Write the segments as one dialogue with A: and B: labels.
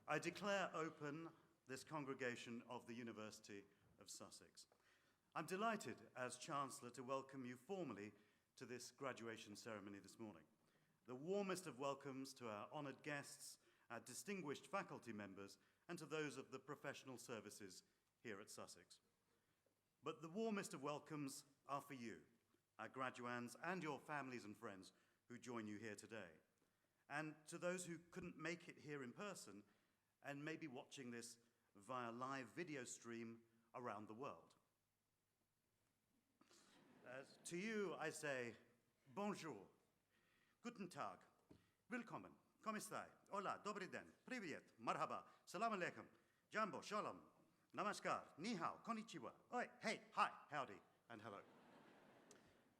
A: I declare open this congregation of the University of Sussex. I'm delighted as Chancellor to welcome you formally to this graduation ceremony this morning. The warmest of welcomes to our honoured guests, our distinguished faculty members, and to those of the professional services here at Sussex. But the warmest of welcomes are for you, our graduands, and your families and friends who join you here today. And to those who couldn't make it here in person and may be watching this via live video stream around the world. To you I say, bonjour, guten tag, willkommen, como estai, hola, dobry den, privyet, marhaba, salam alaikum, jambo, shalom, namaskar, ni hao, konnichiwa, oi, hey, hi, howdy, and hello.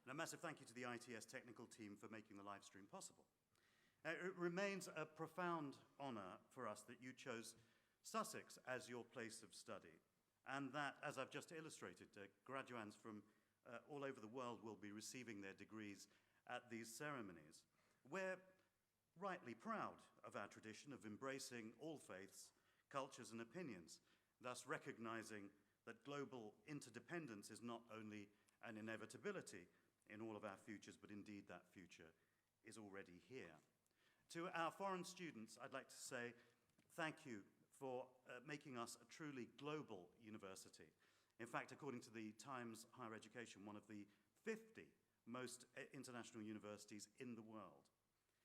A: And a massive thank you to the ITS technical team for making the live stream possible. It remains a profound honour for us that you chose Sussex as your place of study, and that, as I've just illustrated, graduands from all over the world will be receiving their degrees at these ceremonies. We're rightly proud of our tradition of embracing all faiths, cultures and opinions, thus recognising that global interdependence is not only an inevitability in all of our futures, but indeed that future is already here. To our foreign students, I'd like to say thank you for making us a truly global university. In fact, according to the Times Higher Education, one of the 50 most international universities in the world.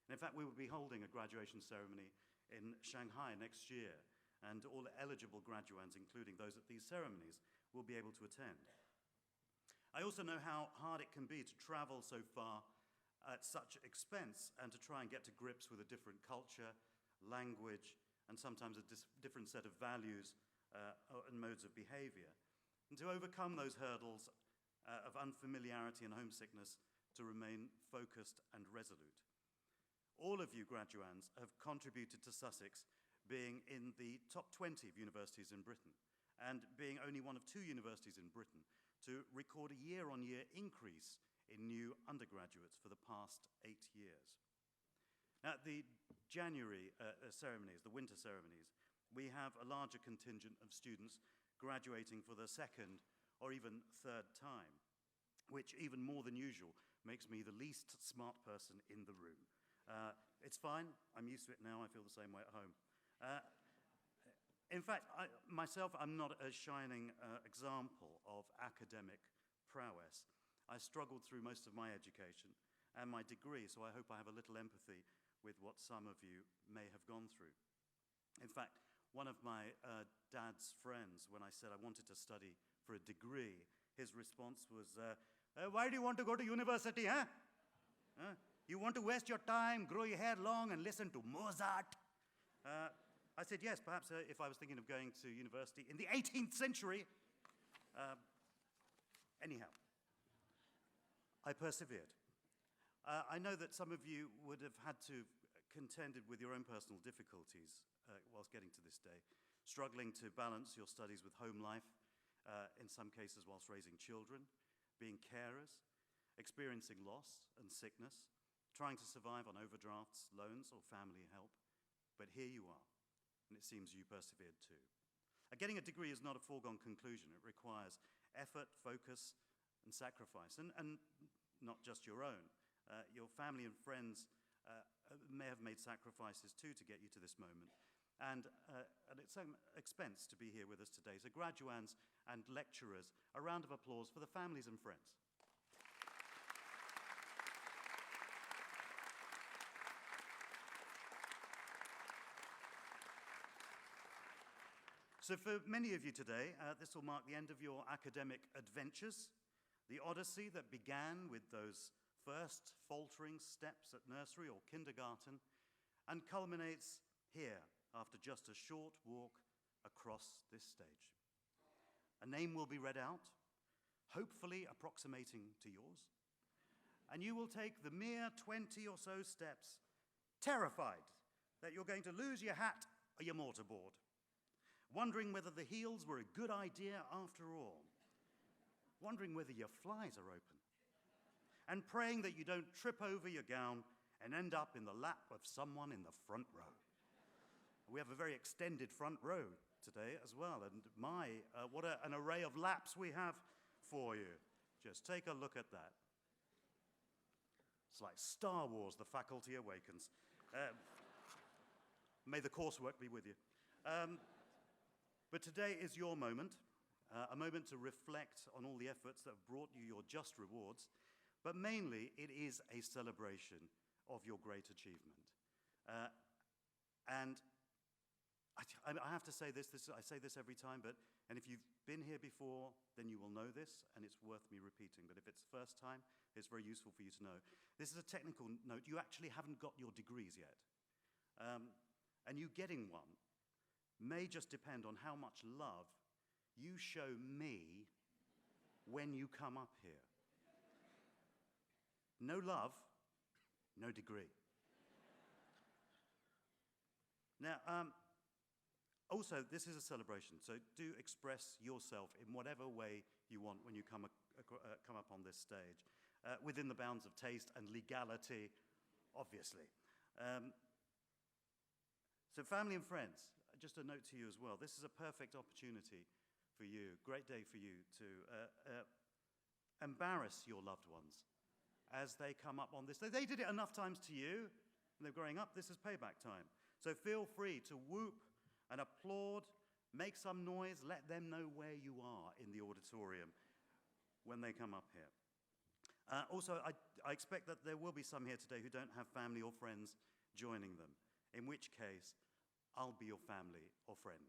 A: And in fact, we will be holding a graduation ceremony in Shanghai next year, and all eligible graduands, including those at these ceremonies, will be able to attend. I also know how hard it can be to travel so far at such expense and to try and get to grips with a different culture, language, and sometimes a different set of values and modes of behavior. And to overcome those hurdles of unfamiliarity and homesickness, to remain focused and resolute. All of you graduands have contributed to Sussex being in the top 20 of universities in Britain, and being only one of 2 universities in Britain to record a year-on-year increase in new undergraduates for the past 8 years. Now, at the January ceremonies, the winter ceremonies, we have a larger contingent of students graduating for the second or even third time, which even more than usual makes me the least smart person in the room. It's fine, I'm used to it now, I feel the same way at home. In fact, I'm not a shining example of academic prowess. I struggled through most of my education and my degree, so I hope I have a little empathy with what some of you may have gone through. In fact, one of my dad's friends, when I said I wanted to study for a degree, his response was, why do you want to go to university, huh? You want to waste your time, grow your hair long, and listen to Mozart? I said, yes, perhaps if I was thinking of going to university in the 18th century. Anyhow, I persevered. I know that some of you would have had to contended with your own personal difficulties whilst getting to this day, struggling to balance your studies with home life, in some cases whilst raising children, being carers, experiencing loss and sickness, trying to survive on overdrafts, loans, or family help. But here you are, and it seems you persevered too. Getting a degree is not a foregone conclusion. It requires effort, focus, and sacrifice, and not just your own. Your family and friends may have made sacrifices too to get you to this moment, and at its own expense to be here with us today. So graduands and lecturers, a round of applause for the families and friends. So for many of you today, this will mark the end of your academic adventures, the odyssey that began with those first faltering steps at nursery or kindergarten, and culminates here after just a short walk across this stage. A name will be read out, hopefully approximating to yours, and you will take the mere 20 or so steps, terrified that you're going to lose your hat or your mortarboard, wondering whether the heels were a good idea after all, wondering whether your flies are open, and praying that you don't trip over your gown and end up in the lap of someone in the front row. We have a very extended front row today as well, and what an array of laps we have for you. Just take a look at that. It's like Star Wars, the faculty awakens. May the coursework be with you. But today is your moment, a moment to reflect on all the efforts that have brought you your just rewards, but mainly it is a celebration of your great achievement. And I have to say this, I say this every time, and if you've been here before, then you will know this, and it's worth me repeating. But if it's the first time, it's very useful for you to know. This is a technical note. You actually haven't got your degrees yet. And you getting one may just depend on how much love you show me when you come up here. No love, no degree. Now, also, this is a celebration, so do express yourself in whatever way you want when you come up on this stage, within the bounds of taste and legality, obviously. So family and friends, just a note to you as well, this is a perfect opportunity for you, great day for you to embarrass your loved ones as they come up on this. They did it enough times to you, and they're growing up, this is payback time. So feel free to whoop and applaud, make some noise, let them know where you are in the auditorium when they come up here. Also, I expect that there will be some here today who don't have family or friends joining them, in which case, I'll be your family or friend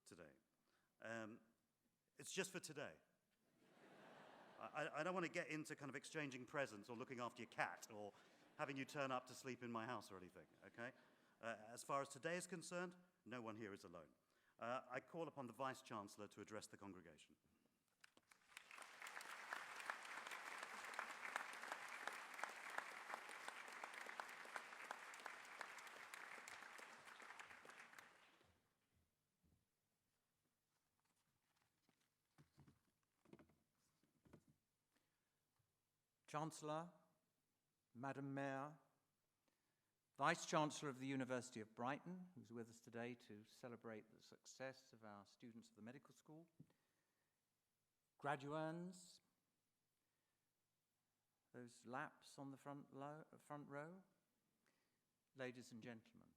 A: today. It's just for today. I don't want to get into kind of exchanging presents or looking after your cat or having you turn up to sleep in my house or anything, okay? As far as today is concerned, no one here is alone. I call upon the Vice-Chancellor to address the congregation.
B: Chancellor, Madam Mayor, Vice-Chancellor of the University of Brighton, who's with us today to celebrate the success of our students of the medical school, graduands, those laps on the front row, ladies and gentlemen,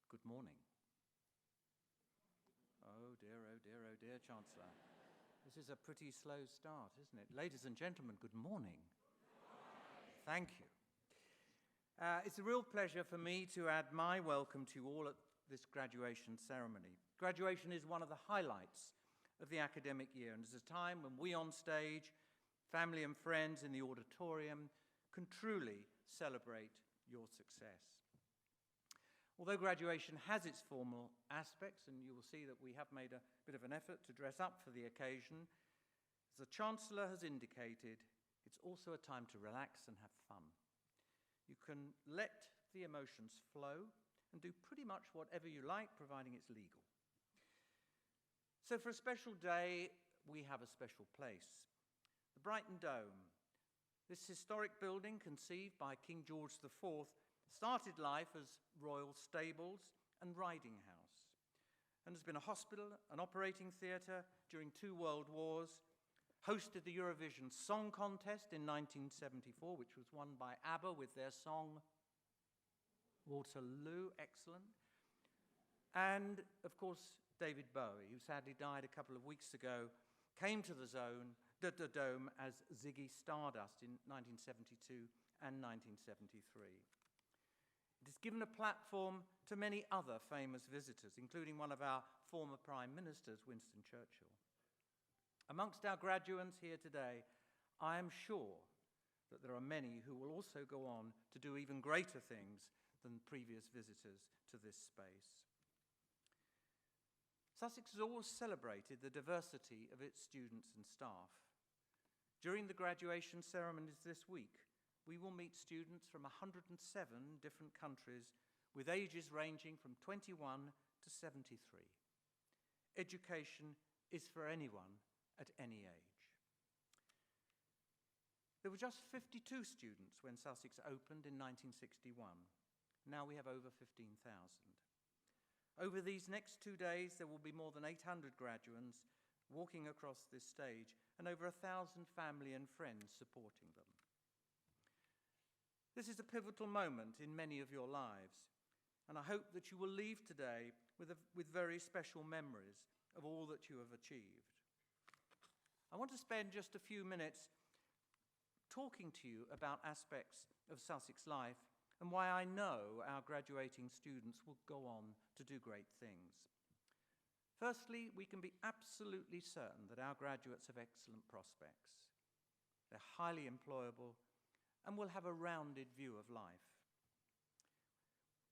B: good morning. Oh dear, oh dear, oh dear, Chancellor. This is a pretty slow start, isn't it? Ladies and gentlemen, good morning. Thank you. It's a real pleasure for me to add my welcome to you all at this graduation ceremony. Graduation is one of the highlights of the academic year, and is a time when we on stage, family and friends in the auditorium, can truly celebrate your success. Although graduation has its formal aspects, and you will see that we have made a bit of an effort to dress up for the occasion, as the Chancellor has indicated, it's also a time to relax and have fun. You can let the emotions flow and do pretty much whatever you like, providing it's legal. So for a special day, we have a special place. The Brighton Dome. This historic building, conceived by King George IV, started life as royal stables and riding house, and has been a hospital, an operating theatre during 2 world wars, hosted the Eurovision Song Contest in 1974, which was won by ABBA with their song Waterloo, excellent. And, of course, David Bowie, who sadly died a couple of weeks ago, came to the Dome as Ziggy Stardust in 1972 and 1973. It has given a platform to many other famous visitors, including one of our former Prime Ministers, Winston Churchill. Amongst our graduates here today, I am sure that there are many who will also go on to do even greater things than previous visitors to this space. Sussex has always celebrated the diversity of its students and staff. During the graduation ceremonies this week, we will meet students from 107 different countries with ages ranging from 21 to 73. Education is for anyone at any age. There were just 52 students when Sussex opened in 1961. Now we have over 15,000. Over these next 2 days, there will be more than 800 graduands walking across this stage and over 1,000 family and friends supporting them. This is a pivotal moment in many of your lives, and I hope that you will leave today with very special memories of all that you have achieved. I want to spend just a few minutes talking to you about aspects of Sussex life and why I know our graduating students will go on to do great things. Firstly, we can be absolutely certain that our graduates have excellent prospects. They're highly employable and will have a rounded view of life.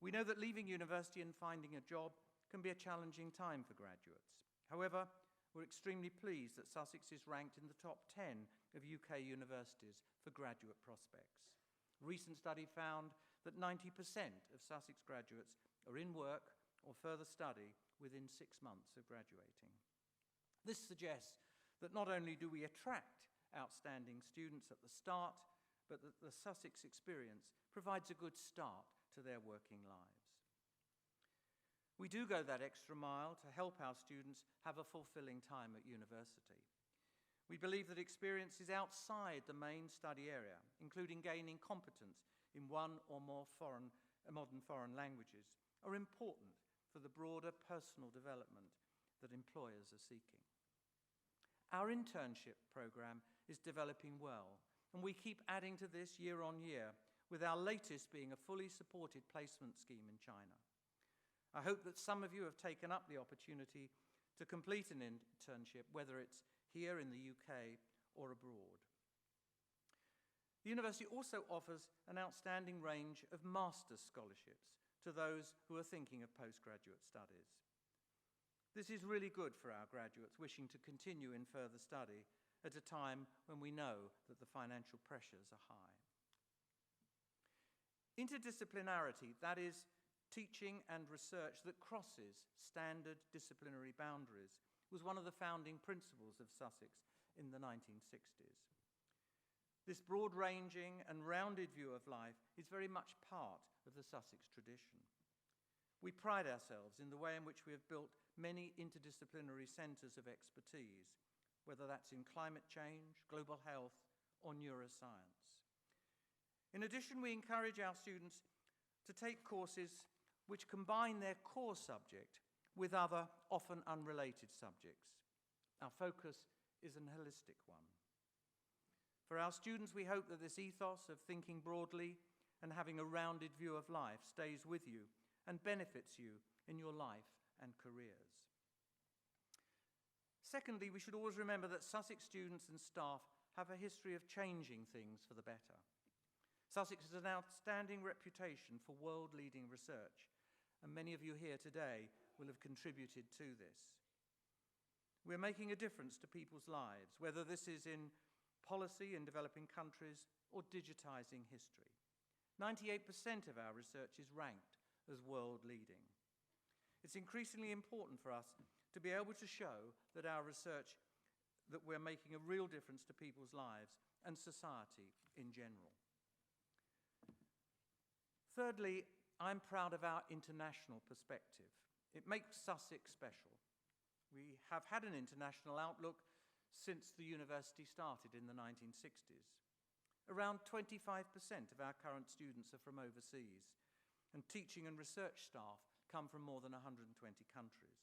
B: We know that leaving university and finding a job can be a challenging time for graduates. However, we're extremely pleased that Sussex is ranked in the top 10 of UK universities for graduate prospects. A recent study found that 90% of Sussex graduates are in work or further study within 6 months of graduating. This suggests that not only do we attract outstanding students at the start, but that the Sussex experience provides a good start to their working lives. We do go that extra mile to help our students have a fulfilling time at university. We believe that experiences outside the main study area, including gaining competence in one or more modern foreign languages, are important for the broader personal development that employers are seeking. Our internship program is developing well, and we keep adding to this year on year, with our latest being a fully supported placement scheme in China. I hope that some of you have taken up the opportunity to complete an internship, whether it's here in the UK or abroad. The university also offers an outstanding range of master's scholarships to those who are thinking of postgraduate studies. This is really good for our graduates wishing to continue in further study at a time when we know that the financial pressures are high. Interdisciplinarity, that is, teaching and research that crosses standard disciplinary boundaries, was one of the founding principles of Sussex in the 1960s. This broad-ranging and rounded view of life is very much part of the Sussex tradition. We pride ourselves in the way in which we have built many interdisciplinary centres of expertise, whether that's in climate change, global health, or neuroscience. In addition, we encourage our students to take courses which combine their core subject with other, often unrelated subjects. Our focus is an holistic one. For our students, we hope that this ethos of thinking broadly and having a rounded view of life stays with you and benefits you in your life and careers. Secondly, we should always remember that Sussex students and staff have a history of changing things for the better. Sussex has an outstanding reputation for world-leading research, and many of you here today will have contributed to this. We're making a difference to people's lives, whether this is in policy in developing countries or digitizing history. 98% of our research is ranked as world-leading. It's increasingly important for us to be able to show that our research, that we're making a real difference to people's lives and society in general. Thirdly, I'm proud of our international perspective. It makes Sussex special. We have had an international outlook since the university started in the 1960s. Around 25% of our current students are from overseas, and teaching and research staff come from more than 120 countries.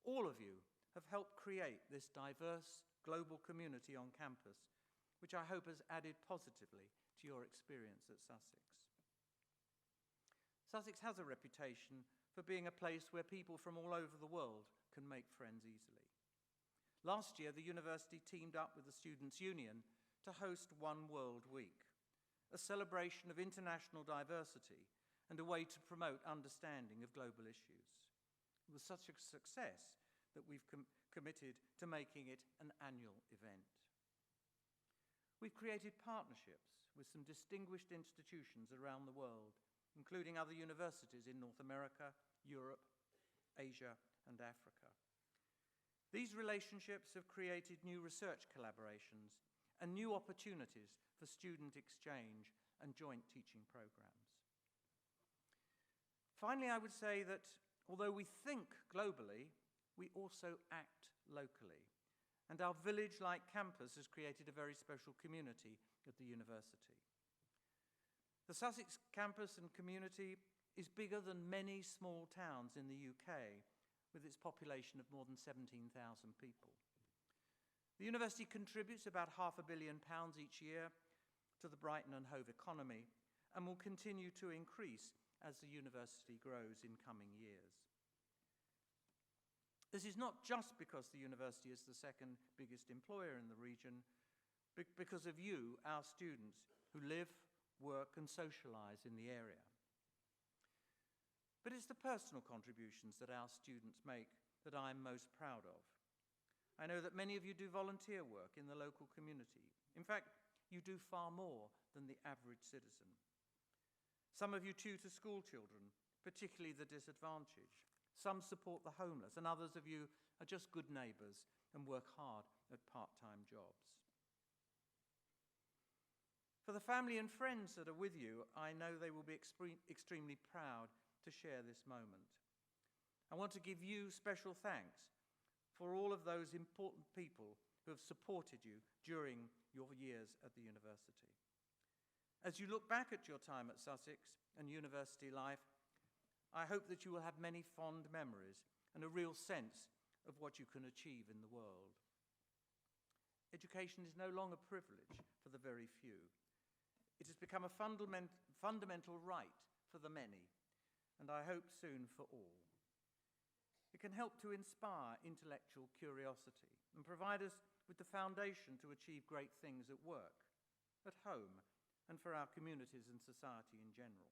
B: All of you have helped create this diverse global community on campus, which I hope has added positively to your experience at Sussex. Sussex has a reputation for being a place where people from all over the world can make friends easily. Last year, the university teamed up with the Students' Union to host One World Week, a celebration of international diversity and a way to promote understanding of global issues. It was such a success that we've committed to making it an annual event. We've created partnerships with some distinguished institutions around the world, including other universities in North America, Europe, Asia, and Africa. These relationships have created new research collaborations and new opportunities for student exchange and joint teaching programs. Finally, I would say that Although we think globally, we also act locally. And our village-like campus has created a very special community at the university. The Sussex campus and community is bigger than many small towns in the UK, with its population of more than 17,000 people. The university contributes about £500 million each year to the Brighton and Hove economy and will continue to increase as the university grows in coming years. This is not just because the university is the second biggest employer in the region, but because of you, our students, who live, work and socialise in the area. But it's the personal contributions that our students make that I'm most proud of. I know that many of you do volunteer work in the local community. In fact, you do far more than the average citizen. Some of you tutor school children, particularly the disadvantaged. Some support the homeless, and others of you are just good neighbours and work hard at part-time jobs. For the family and friends that are with you, I know they will be extremely proud to share this moment. I want to give you special thanks for all of those important people who have supported you during your years at the university. As you look back at your time at Sussex and university life, I hope that you will have many fond memories and a real sense of what you can achieve in the world. Education is no longer a privilege for the very few. It has become a fundamental right for the many, and I hope soon for all. It can help to inspire intellectual curiosity and provide us with the foundation to achieve great things at work, at home, and for our communities and society in general.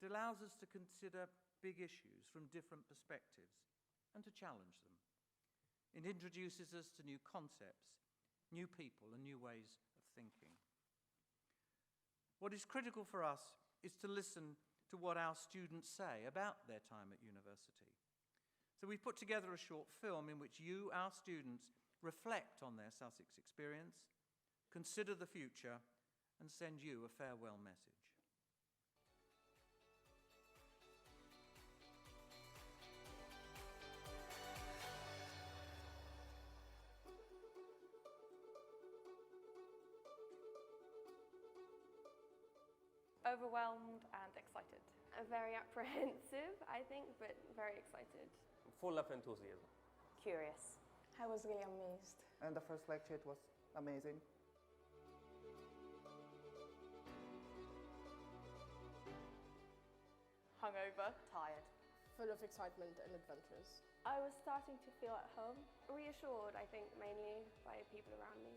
B: It allows us to consider big issues from different perspectives and to challenge them. It introduces us to new concepts, new people, and new ways of thinking. What is critical for us is to listen to what our students say about their time at university. So we've put together a short film in which you, our students, reflect on their Sussex experience, consider the future, and send you a farewell message.
C: Overwhelmed and excited.
D: Very apprehensive, I think, but very excited.
E: Full of enthusiasm.
C: Curious.
F: I was really amazed.
G: And the first lecture, it was amazing.
C: Hungover. Tired.
F: Full of excitement and adventures.
D: I was starting to feel at home, reassured, I think, mainly by people around me.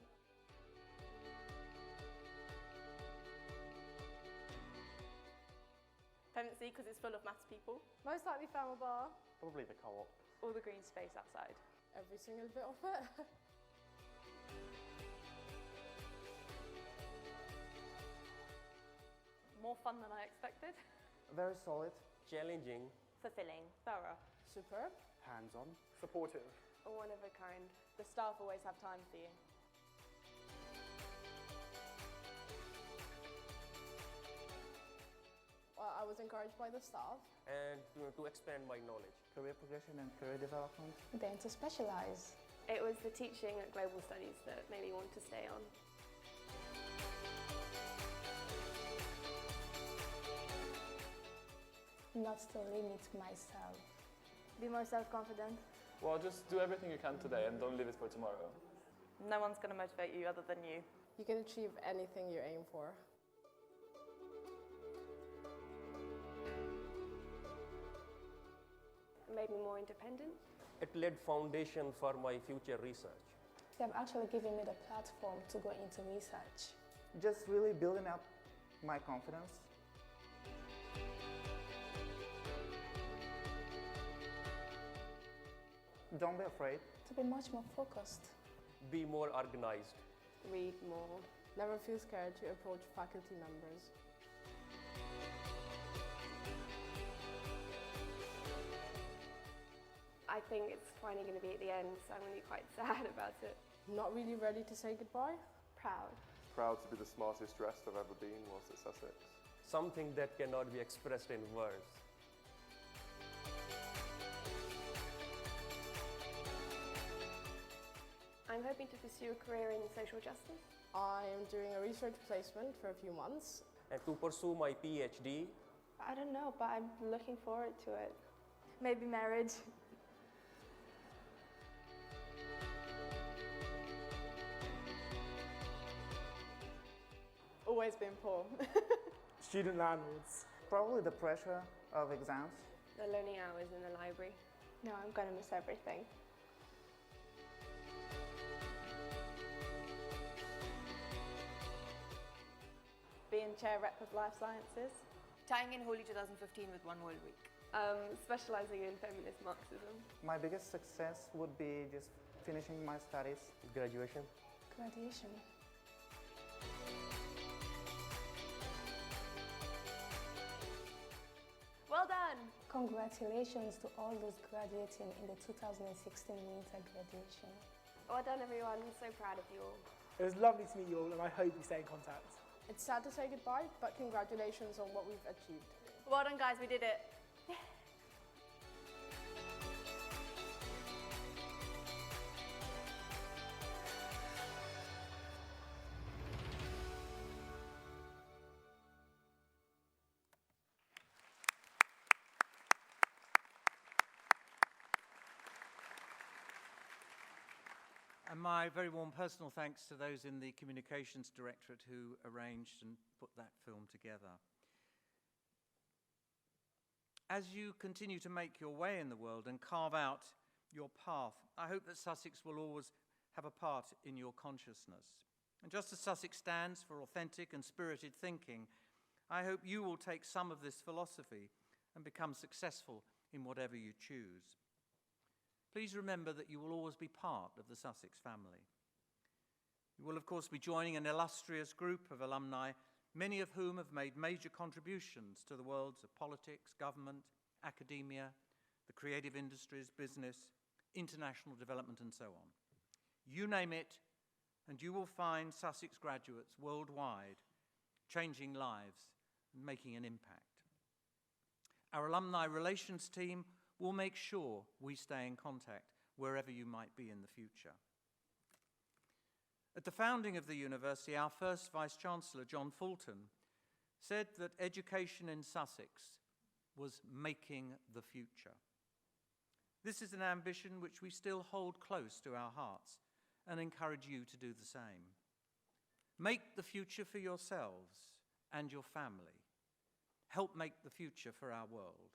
C: Tendency because it's full of maths people.
F: Most likely found a bar.
G: Probably the co-op.
C: All the green space outside.
F: Every single bit of it.
C: More fun than I expected.
G: Very solid.
E: Challenging.
C: Fulfilling. Thorough.
F: Superb.
G: Hands-on.
H: Supportive.
D: One of a kind.
C: The staff always have time for you.
F: I was encouraged by the staff.
E: And to expand my knowledge.
G: Career progression and career development.
F: Then to specialize.
D: It was the teaching at Global Studies that made me want to stay on.
F: Not to limit myself.
D: Be more self-confident.
H: Well, just do everything you can today and don't leave it for tomorrow.
C: No one's going to motivate you other than you.
F: You can achieve anything you aim for.
D: It made me more independent.
E: It laid foundation for my future research.
F: They have actually given me the platform to go into research.
G: Just really building up my confidence. Don't be afraid.
F: To be much more focused.
E: Be more organized.
D: Read more.
F: Never feel scared to approach faculty members.
D: I think it's finally going to be at the end, so I'm going to be quite sad about it.
F: Not really ready to say goodbye.
D: Proud.
H: Proud to be the smartest dressed I've ever been whilst at Sussex.
E: Something that cannot be expressed in words.
D: I'm hoping to pursue a career in social justice.
I: I am doing a research placement for a few months.
E: And to pursue my PhD.
D: I don't know, but I'm looking forward to it.
C: Maybe marriage.
I: Always been poor.
J: Student landlords.
G: Probably the pressure of exams.
D: The learning hours in the library. No, I'm gonna miss everything.
C: Being chair rep of life sciences.
K: Tying in Holy 2015 with One World Week.
D: Specializing in feminist Marxism.
G: My biggest success would be just finishing my studies.
E: Graduation.
F: Graduation.
C: Well done.
F: Congratulations to all those graduating in the 2016 winter graduation.
D: Well done, everyone. I'm so proud of you all.
J: It was lovely to meet you all, and I hope we stay in contact.
I: It's sad to say goodbye, but congratulations on what we've achieved.
C: Well done, guys. We did it.
B: And my very warm personal thanks to those in the Communications Directorate who arranged and put that film together. As you continue to make your way in the world and carve out your path, I hope that Sussex will always have a part in your consciousness. And just as Sussex stands for authentic and spirited thinking, I hope you will take some of this philosophy and become successful in whatever you choose. Please remember that you will always be part of the Sussex family. You will, of course, be joining an illustrious group of alumni, many of whom have made major contributions to the worlds of politics, government, academia, the creative industries, business, international development, and so on. You name it, and you will find Sussex graduates worldwide changing lives and making an impact. Our alumni relations team will make sure we stay in contact wherever you might be in the future. At the founding of the university, our first Vice-Chancellor, John Fulton, said that education in Sussex was making the future. This is an ambition which we still hold close to our hearts and encourage you to do the same. Make the future for yourselves and your family. Help make the future for our world.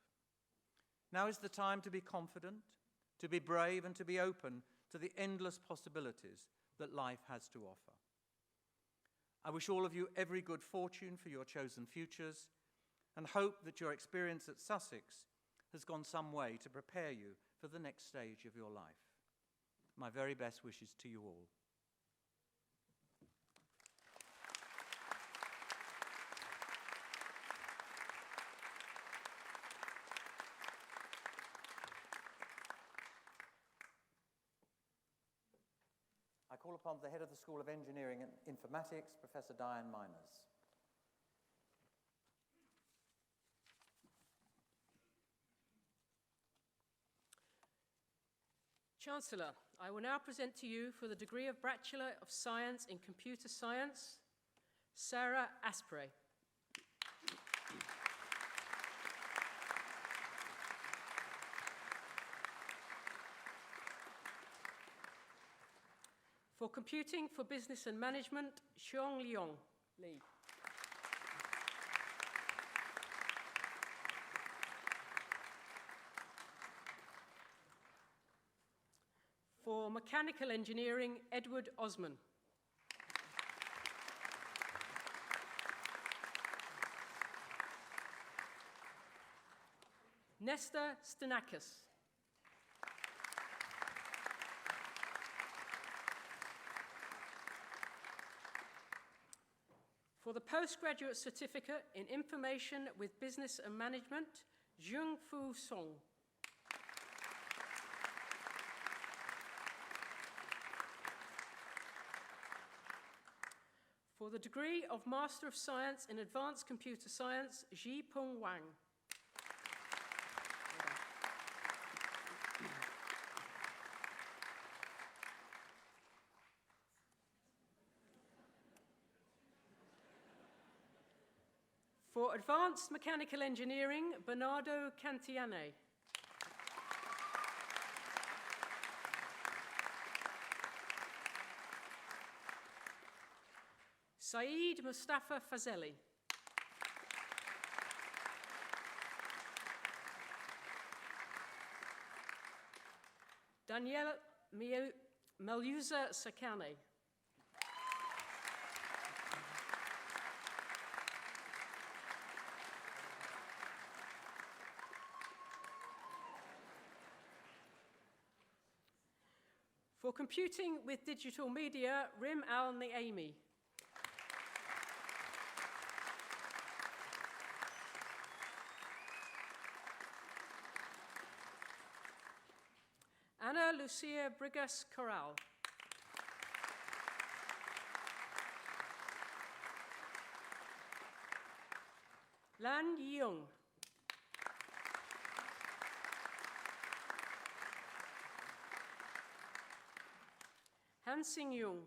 B: Now is the time to be confident, to be brave, and to be open to the endless possibilities that life has to offer. I wish all of you every good fortune for your chosen futures and hope that your experience at Sussex has gone some way to prepare you for the next stage of your life. My very best wishes to you all. I call upon the head of the School of Engineering and Informatics, Professor Diane Miners.
L: Chancellor, I will now present to you for the degree of Bachelor of Science in Computer Science, Sarah Asprey. For Computing for Business and Management, Xiong Liang Li. For Mechanical Engineering, Edward Osman. Nesta Stenakis. For the Postgraduate Certificate in Information with Business and Management, Jung Fu Song. For the degree of Master of Science in Advanced Computer Science, Ji-Peng Wang. For Advanced Mechanical Engineering, Bernardo Cantiane. Saeed Mustafa Fazeli. Danielle Meluza Sakane. For Computing with Digital Media, Rim Al-Naimi. Ana Lucia Brigas Corral. Lan Yeung. Han Sing Yung.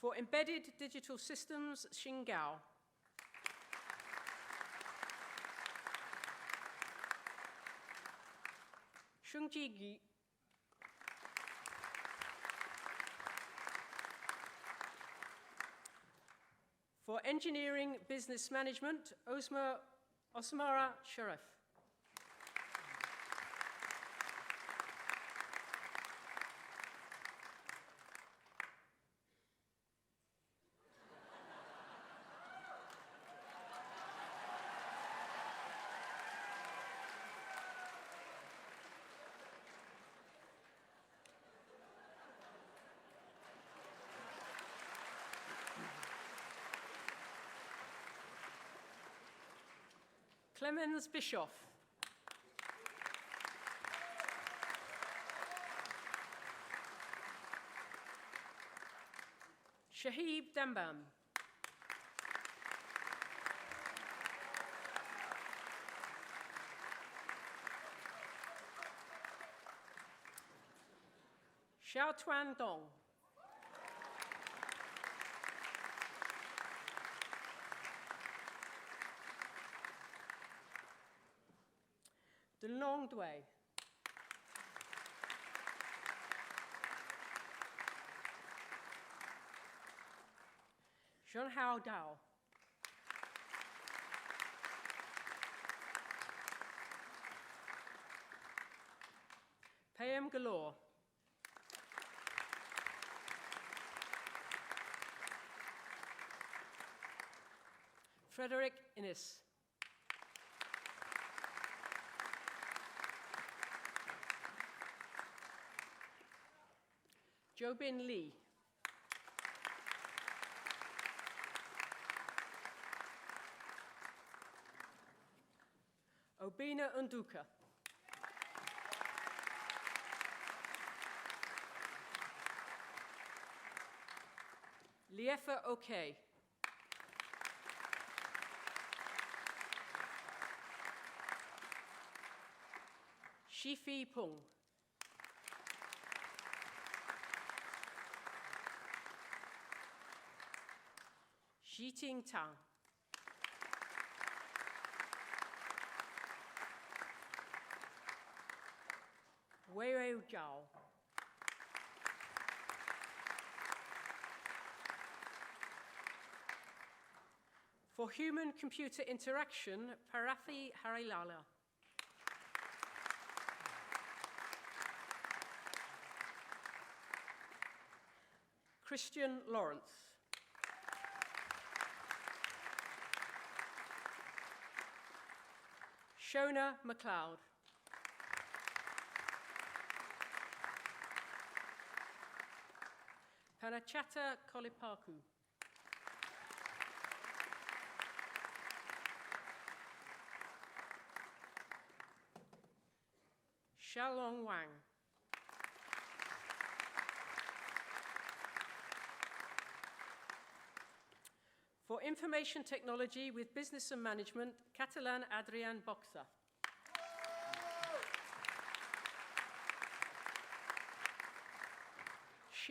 L: For Embedded Digital Systems, Xing Gao. Shungji Gi. For Engineering Business Management, Osmara Sharif. Clemens Bischoff. Shahib Dambam. Xiao Tuan Dong. De Long Dui. Zhenhao Dao. Payam Galore. Frederick Innes. Jobin Lee. Obina Unduka. Liefa Oke. Shifi Pung. Jiting Tang. Wei Zhao. For Human-Computer Interaction, Parathi Harilala. Christian Lawrence. Shona MacLeod. Panachata Kolipaku. Xiaolong Wang. For Information Technology with Business and Management, Catalan Adrian Boxa.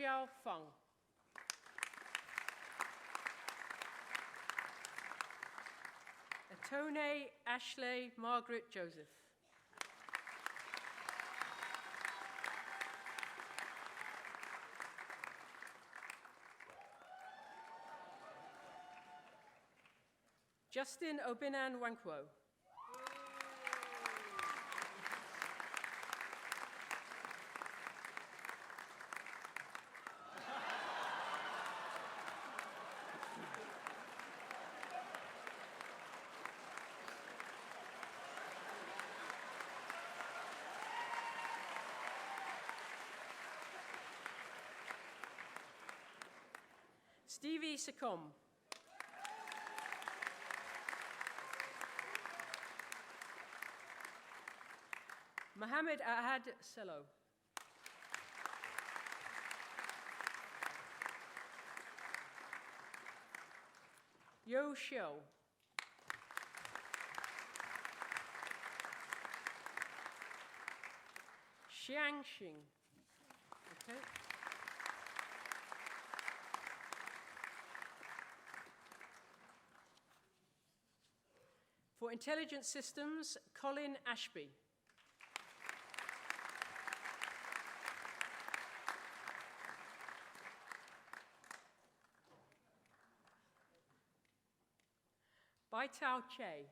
L: Xiao Feng. Atone Ashley Margaret Joseph. Justin Obinan Wankwo. Stevie Secom. Mohammed Ahad Sello. Yo Xiao. Xiang Xing. Okay. For Intelligent Systems, Colin Ashby. Bai Tao Che.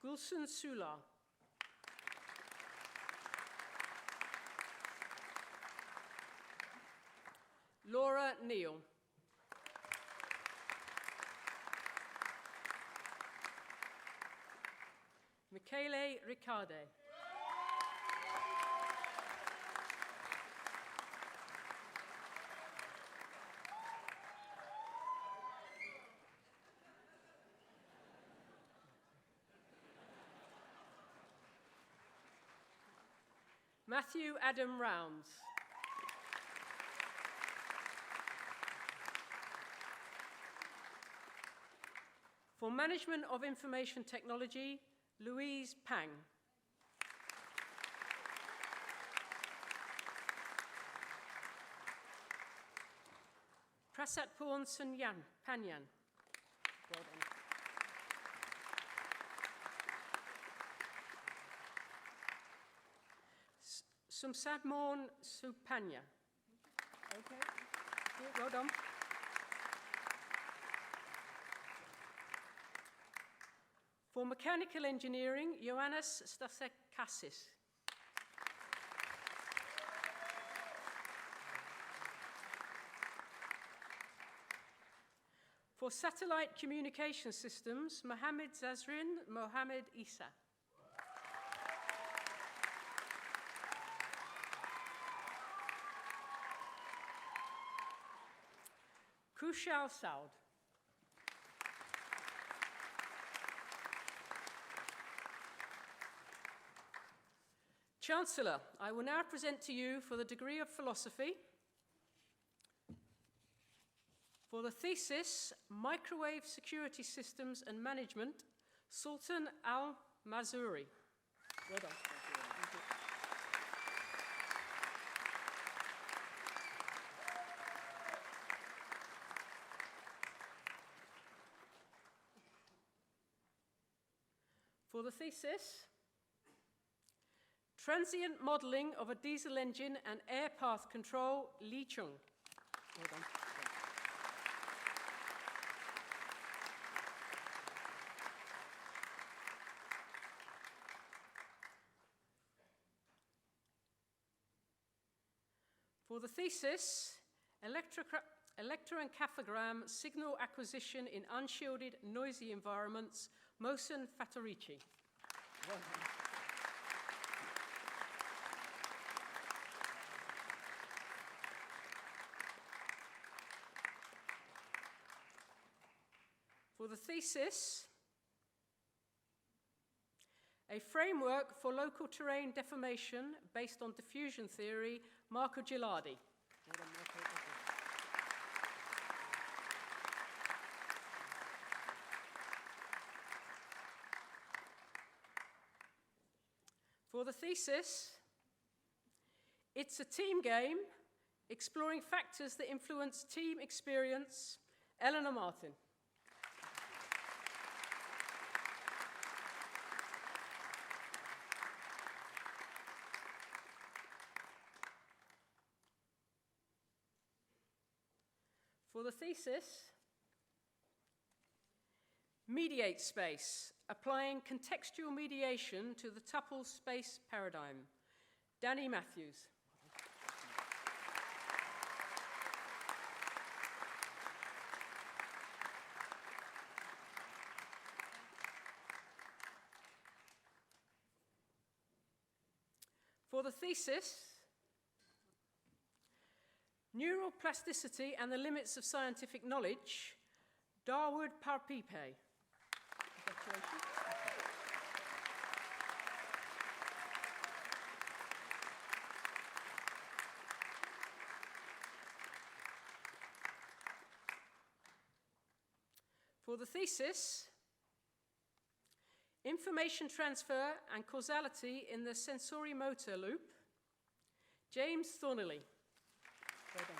L: Gulsun Sula. Laura Neal. Michele Riccarde. Matthew Adam Rounds. For Management of Information Technology, Louise Pang. Prasad Porn Sunyan Panyan. Well done. Sumsadmorn Supanya. Okay. Yeah, well done. For Mechanical Engineering, Ioannis Stathekassis. For Satellite Communication Systems, Mohammed Zazrin Mohammed Isa. Kushal Saud. Chancellor, I will now present to you for the degree of philosophy, for the thesis, Microwave Security Systems and Management, Sultan Al-Mazuri. Well done. Thank you. For the thesis, Transient Modeling of a Diesel Engine and Air Path Control, Li Chung. Well done. For the thesis, electroencephalogram signal acquisition in unshielded, noisy environments, Mohsen Fatarici. Well done. For the thesis, a framework for local terrain deformation based on diffusion theory, Marco Gilardi. Well done, Marco. Thank you. For the thesis, it's a team game exploring factors that influence team experience. Eleanor Martin. For the thesis, mediate space, applying contextual mediation to the tuple space paradigm. Danny Matthews. For the thesis, neural plasticity and the limits of scientific knowledge, Dawood Parpipe. Congratulations. For the thesis, information transfer and causality in the sensorimotor loop, James Thornley. Well done.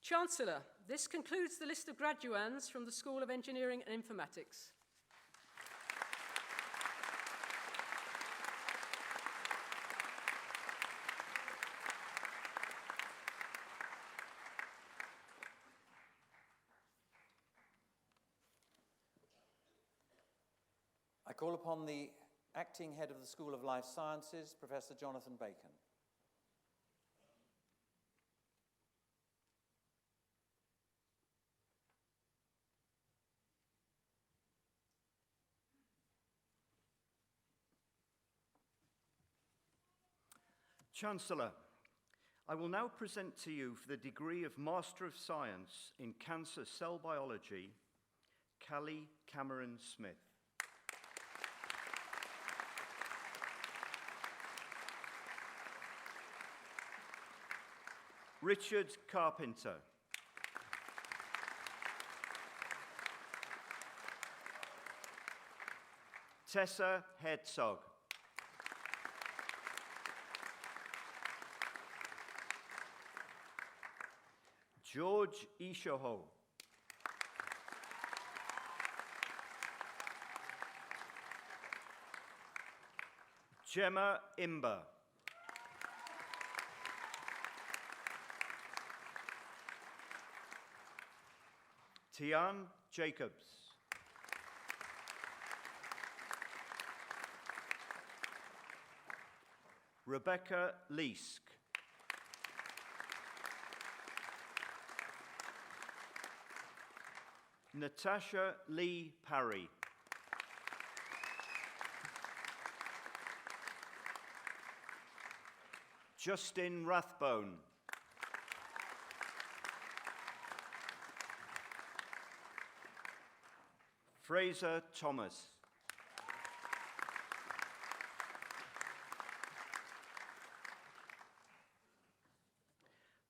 L: Chancellor, this concludes the list of graduands from the School of Engineering and Informatics.
B: I call upon the acting head of the School of Life Sciences, Professor Jonathan Bacon.
M: Chancellor, I will now present to you for the degree of Master of Science in Cancer Cell Biology, Callie Cameron Smith. Richard Carpenter. Tessa Herzog. George Ishoho. Gemma Imber. Tian Jacobs. Rebecca Leask. Natasha Lee Parry. Justin Rathbone. Fraser Thomas.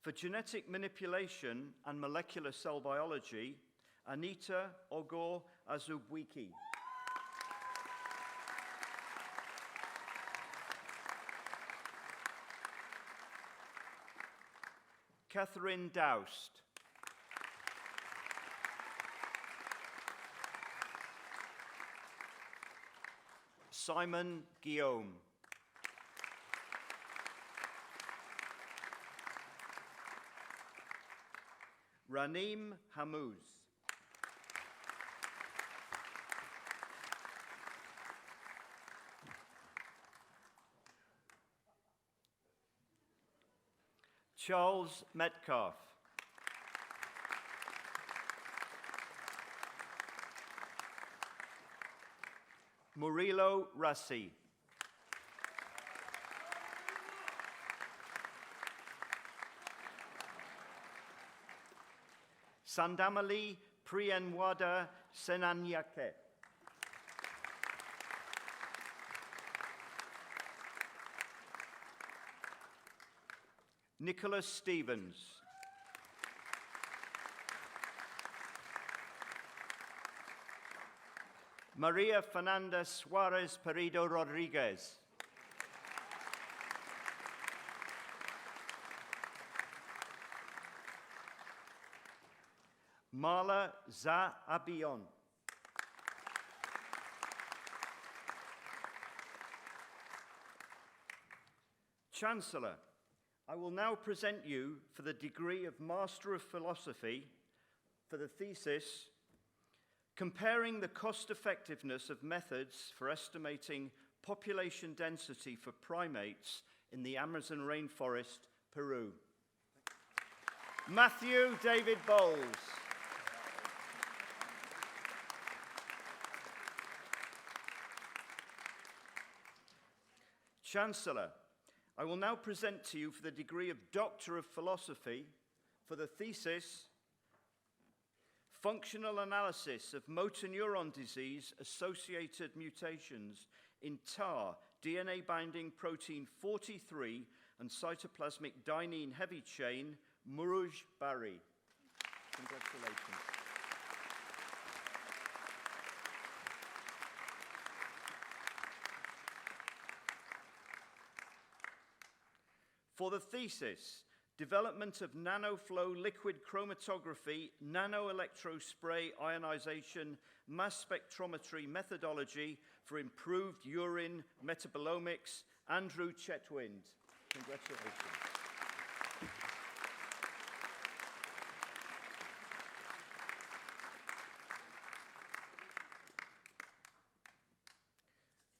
M: For genetic manipulation and molecular cell biology, Anita Ogor Azubwiki. Catherine Doust. Simon Guillaume. Raneem Hammouz. Charles Metcalf. Murilo Rassi. Sandamali Priyanwada Senanyake. Nicholas Stevens. Maria Fernanda Suarez Perido Rodriguez. Marla Za Abion. Chancellor, I will now present you for the degree of Master of Philosophy for the thesis Comparing the Cost-Effectiveness of Methods for Estimating Population Density for Primates in the Amazon Rainforest, Peru. Matthew David Bowles. Chancellor, I will now present to you for the degree of Doctor of Philosophy for the thesis Functional Analysis of Motor Neuron Disease Associated Mutations in TAR, DNA-binding protein 43 and cytoplasmic dynein heavy chain, Muruj Bari. Congratulations. For the thesis, Development of nanoflow liquid chromatography, nanoelectrospray ionization, mass spectrometry methodology for improved urine metabolomics, Andrew Chetwynd. Congratulations.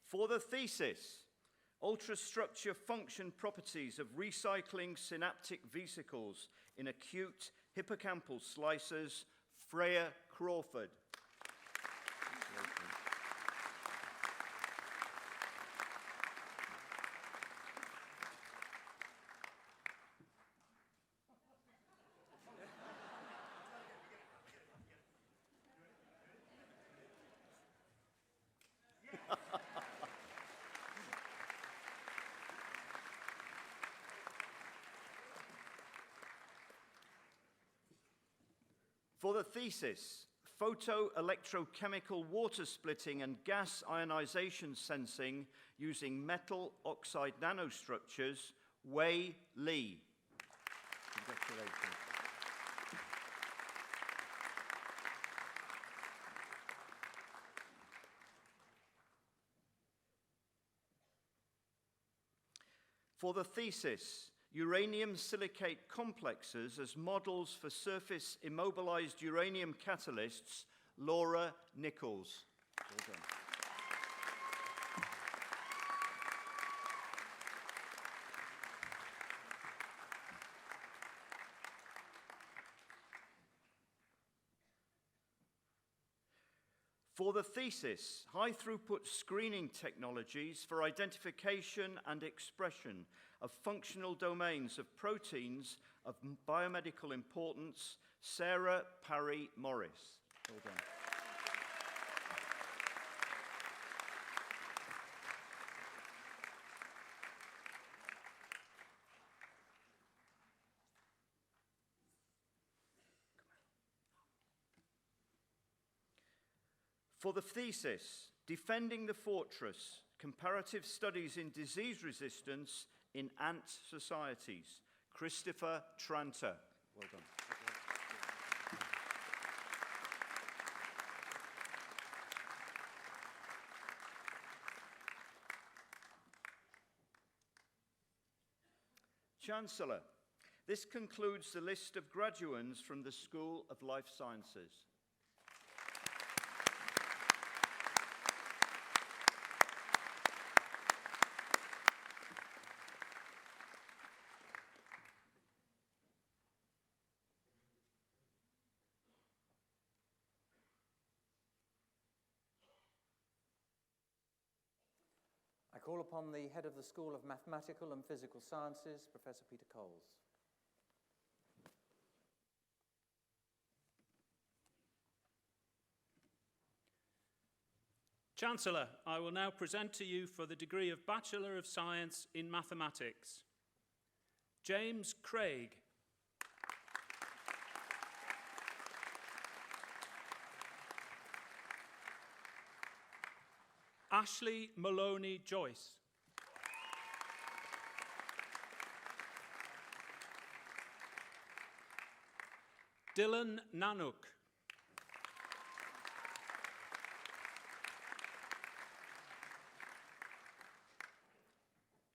M: For the thesis, ultrastructure function properties of recycling synaptic vesicles in acute hippocampal slices, Freya Crawford. For the thesis, photoelectrochemical water splitting and gas ionization sensing using metal oxide nanostructures, Wei Li. Congratulations. For the thesis, uranium silicate complexes as models for surface immobilized uranium catalysts, Laura Nichols. Well done. For the thesis, high-throughput screening technologies for identification and expression of functional domains of proteins of biomedical importance, Sarah Parry Morris. Well done. For the thesis, Defending the Fortress, Comparative Studies in Disease Resistance in Ant Societies, Christopher Tranter. Well done. Chancellor, this concludes the list of graduands from the School of Life Sciences.
B: I call upon the head of the School of Mathematical and Physical Sciences, Professor Peter Coles.
N: Chancellor, I will now present to you for the degree of Bachelor of Science in Mathematics, James Craig. Ashley Maloney Joyce. Dylan Nanook.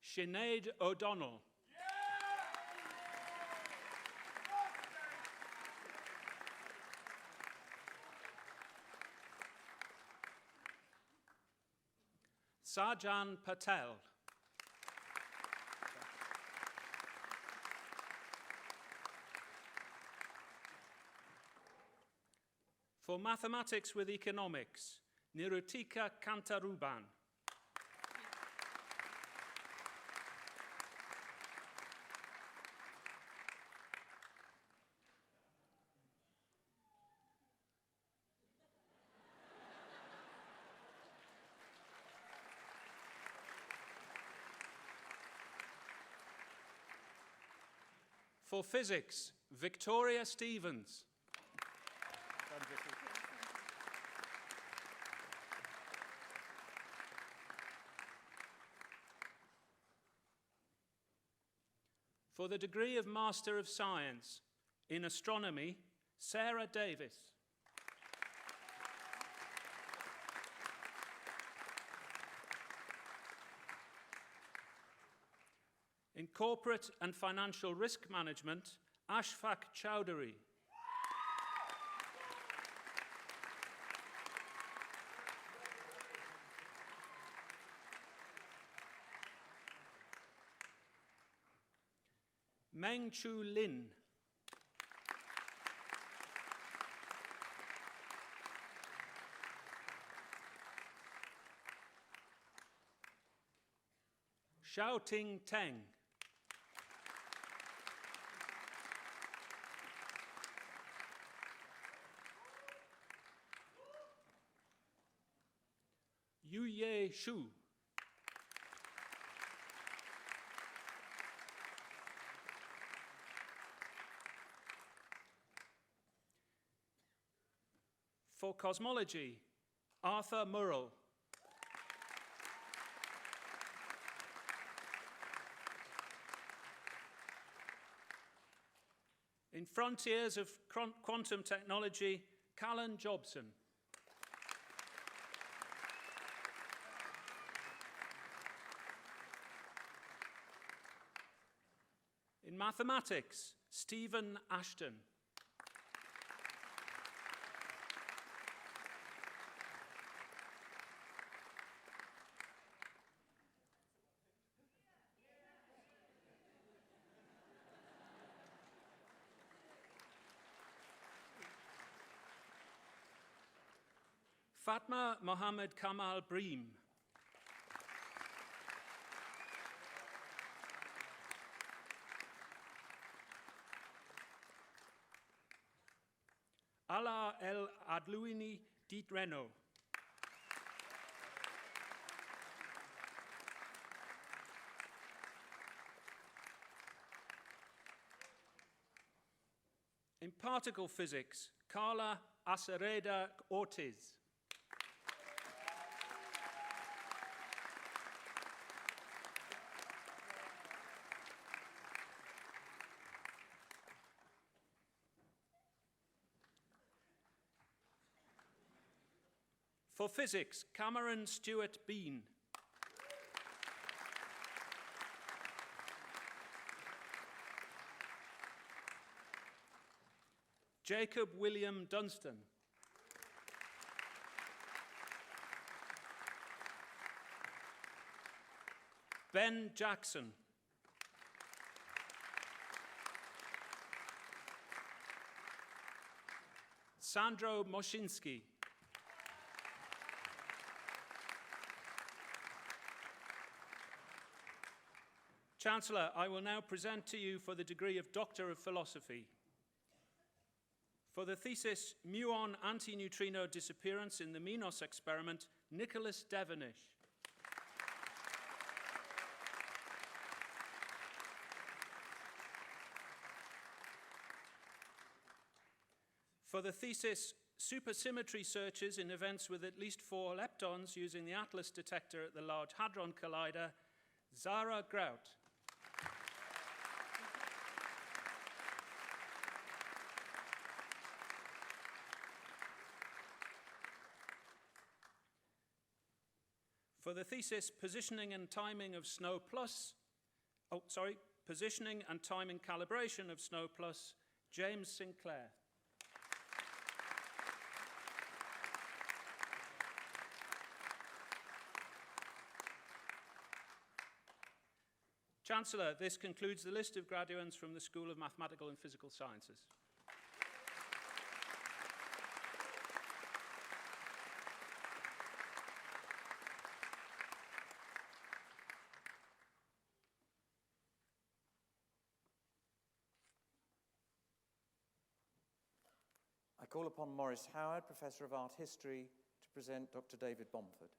N: Sinead O'Donnell. Sarjan Patel. For mathematics with economics, Nirutika Kantaruban. For physics, Victoria Stevens. For the degree of Master of Science in Astronomy, Sarah Davis. In Corporate and Financial Risk Management, Ashfaq Chowdhury. Meng Chu Lin. Xiaoting Teng. Yuye Shu. For cosmology, Arthur Murrell. In Frontiers of Quantum Technology, Callan Jobson. In mathematics, Stephen Ashton. Fatma Mohammed Kamal Bream. Ala El Adlouini Ditreno. In particle physics, Carla Acereda Ortiz. For physics, Cameron Stewart Bean. Jacob William Dunstan. Ben Jackson. Sandro Moshinsky. Chancellor, I will now present to you for the degree of Doctor of Philosophy. For the thesis, muon antineutrino disappearance in the Minos experiment, Nicholas Devenish. For the thesis, supersymmetry searches in events with at least 4 leptons using the Atlas detector at the Large Hadron Collider, Zara Grout. For the thesis, Positioning and Timing of SNOW Plus, Positioning and Timing Calibration of SNOW Plus, James Sinclair. Chancellor, this concludes the list of graduates from the School of Mathematical and Physical Sciences.
B: I call upon Maurice Howard, Professor of Art History, to present Dr. David Bomford.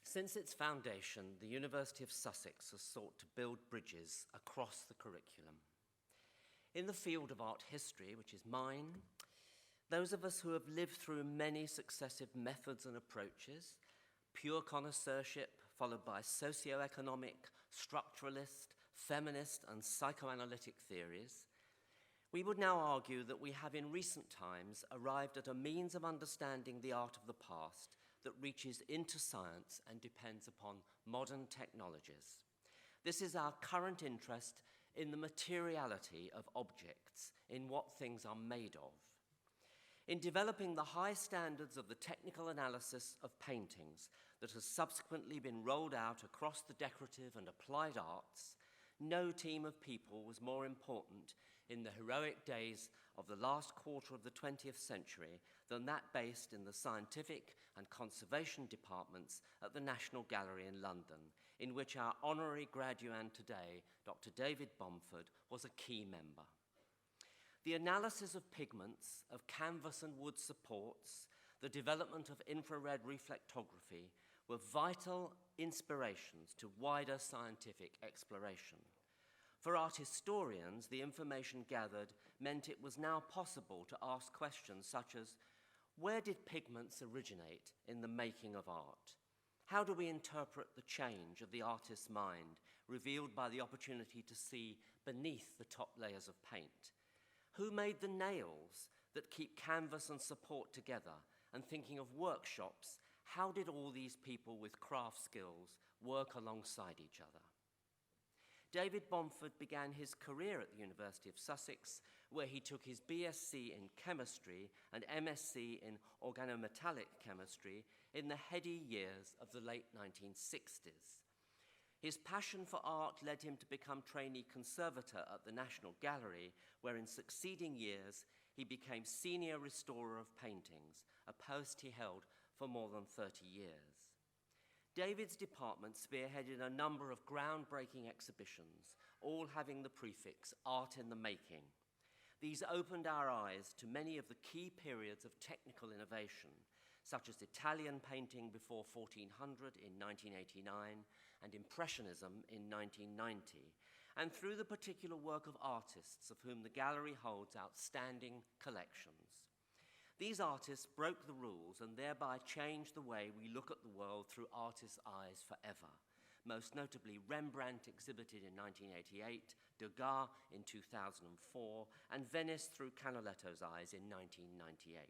O: Since its foundation, the University of Sussex has sought to build bridges across the curriculum. In the field of art history, which is mine, those of us who have lived through many successive methods and approaches, pure connoisseurship followed by socio-economic, structuralist, feminist and psychoanalytic theories, we would now argue that we have in recent times arrived at a means of understanding the art of the past that reaches into science and depends upon modern technologies. This is our current interest in the materiality of objects, in what things are made of. In developing the high standards of the technical analysis of paintings that has subsequently been rolled out across the decorative and applied arts, no team of people was more important in the heroic days of the last quarter of the 20th century than that based in the scientific and conservation departments at the National Gallery in London, in which our honorary graduand today, Dr. David Bomford, was a key member. The analysis of pigments, of canvas and wood supports, the development of infrared reflectography were vital inspirations to wider scientific exploration. For art historians, the information gathered meant it was now possible to ask questions such as, where did pigments originate in the making of art? How do we interpret the change of the artist's mind, revealed by the opportunity to see beneath the top layers of paint? Who made the nails that keep canvas and support together? And thinking of workshops, how did all these people with craft skills work alongside each other? David Bomford began his career at the University of Sussex, where he took his BSc in chemistry and MSc in organometallic chemistry in the heady years of the late 1960s. His passion for art led him to become trainee conservator at the National Gallery, where in succeeding years he became senior restorer of paintings, a post he held for more than 30 years. David's department spearheaded a number of groundbreaking exhibitions, all having the prefix Art in the Making. These opened our eyes to many of the key periods of technical innovation, such as Italian painting before 1400 in 1989 and Impressionism in 1990, and through the particular work of artists of whom the gallery holds outstanding collections. These artists broke the rules and thereby changed the way we look at the world through artists' eyes forever. Most notably, Rembrandt exhibited in 1988, Degas in 2004, and Venice through Canaletto's eyes in 1998.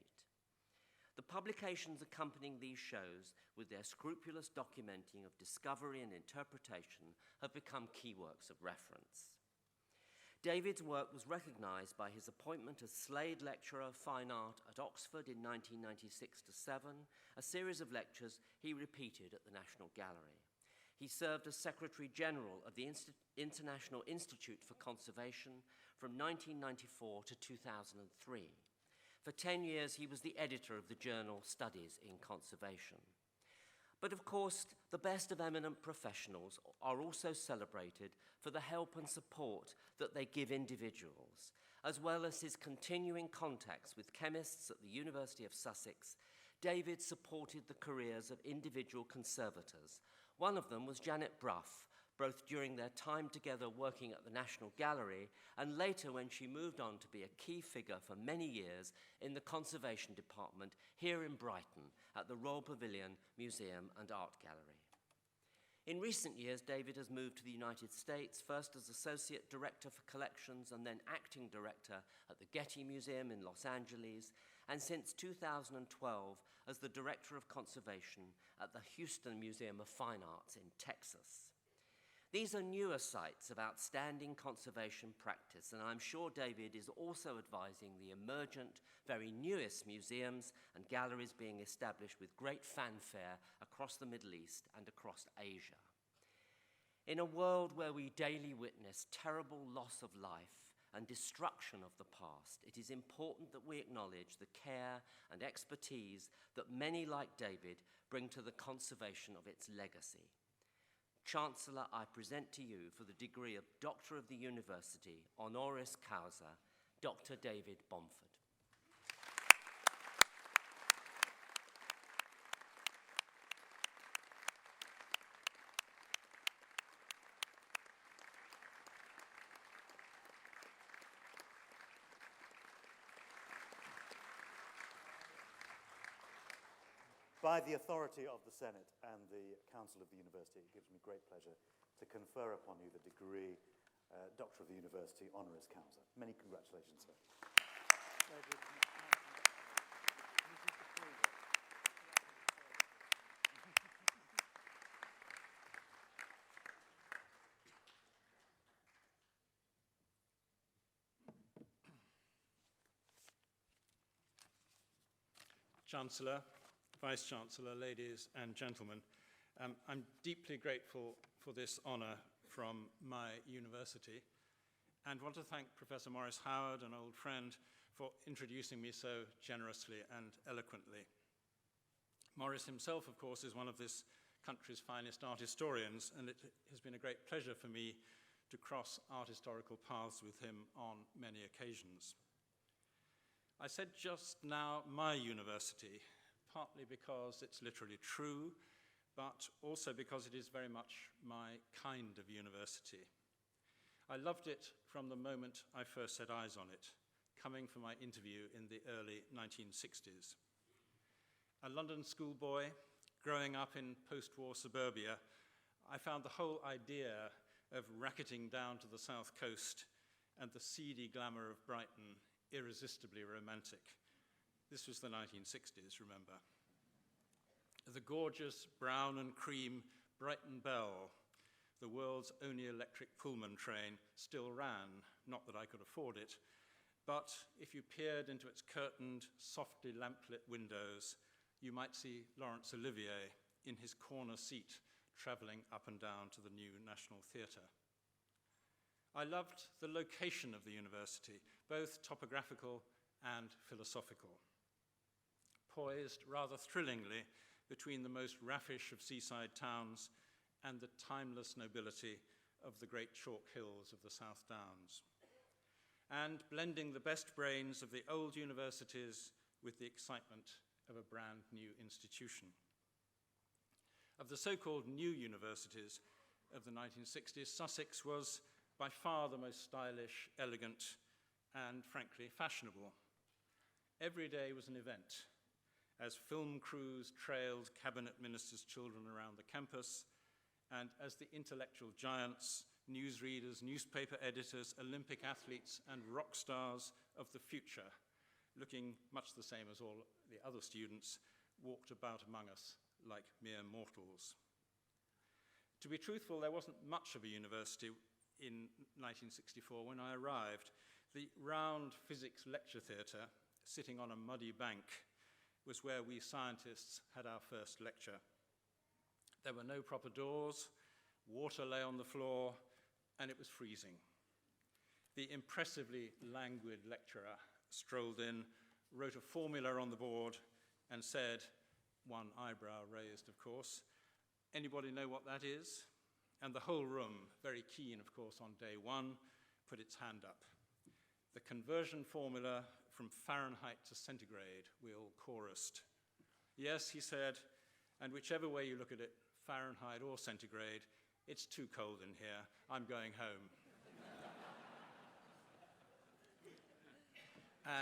O: The publications accompanying these shows, with their scrupulous documenting of discovery and interpretation, have become key works of reference. David's work was recognized by his appointment as Slade Lecturer of Fine Art at Oxford in 1996-7, a series of lectures he repeated at the National Gallery. He served as Secretary General of the International Institute for Conservation from 1994 to 2003. For 10 years, he was the editor of the journal Studies in Conservation. But of course, the best of eminent professionals are also celebrated for the help and support that they give individuals, as well as his continuing contacts with chemists at the University of Sussex. David supported the careers of individual conservators. One of them was Janet Brough, both during their time together working at the National Gallery and later when she moved on to be a key figure for many years in the Conservation Department here in Brighton at the Royal Pavilion Museum and Art Gallery. In recent years, David has moved to the United States, first as Associate Director for Collections and then Acting Director at the Getty Museum in Los Angeles, and since 2012 as the Director of Conservation at the Houston Museum of Fine Arts in Texas. These are newer sites of outstanding conservation practice, and I'm sure David is also advising the emergent, very newest museums and galleries being established with great fanfare across the Middle East and across Asia. In a world where we daily witness terrible loss of life and destruction of the past, it is important that we acknowledge the care and expertise that many like David bring to the conservation of its legacy. Chancellor, I present to you for the degree of Doctor of the University, honoris causa, Dr. David Bomford.
A: By the authority of the Senate and the Council of the University, it gives me great pleasure to confer upon you the degree Doctor of the University, honoris causa. Many congratulations, sir.
N: Chancellor, Vice-Chancellor, ladies and gentlemen, I'm deeply grateful for this honour from my university and want to thank Professor Maurice Howard, an old friend, for introducing me so generously and eloquently. Maurice himself, of course, is one of this country's finest art historians, and it has been a great pleasure for me to cross art historical paths with him on many occasions. I said just now my university, partly because it's literally true, but also because it is very much my kind of university. I loved it from the moment I first set eyes on it, coming for my interview in the early 1960s. A London schoolboy growing up in post-war suburbia, I found the whole idea of racketing down to the south coast and the seedy glamour of Brighton irresistibly romantic. This was the 1960s, remember. The gorgeous brown and cream Brighton Belle, the world's only electric Pullman train, still ran, not that I could afford it, but if you peered into its curtained, softly lamplit windows, you might see Laurence Olivier in his corner seat travelling up and down to the new National Theatre. I loved the location of the university, both topographical and philosophical. Poised rather thrillingly between the most raffish of seaside towns and the timeless nobility of the great chalk hills of the South Downs, and blending the best brains of the old universities with the excitement of a brand new institution. Of the so-called new universities of the 1960s, Sussex was by far the most stylish, elegant, and frankly fashionable. Every day was an event, as film crews trailed cabinet ministers' children around the campus, and as the intellectual giants, newsreaders, newspaper editors, Olympic athletes, and rock stars of the future, looking much the same as all the other students, walked about among us like mere mortals. To be truthful, there wasn't much of a university in 1964 when I arrived. The round physics lecture theatre, sitting on a muddy bank, was where we scientists had our first lecture. There were no proper doors, water lay on the floor, and it was freezing. The impressively languid lecturer strolled in, wrote a formula on the board, and said, one eyebrow raised, of course. Anybody know what that is? And the whole room, very keen, of course, on day one, put its hand up. The conversion formula from Fahrenheit to centigrade, we all chorused. Yes, he said, and whichever way you look at it, Fahrenheit or centigrade, it's too cold in here. I'm going home.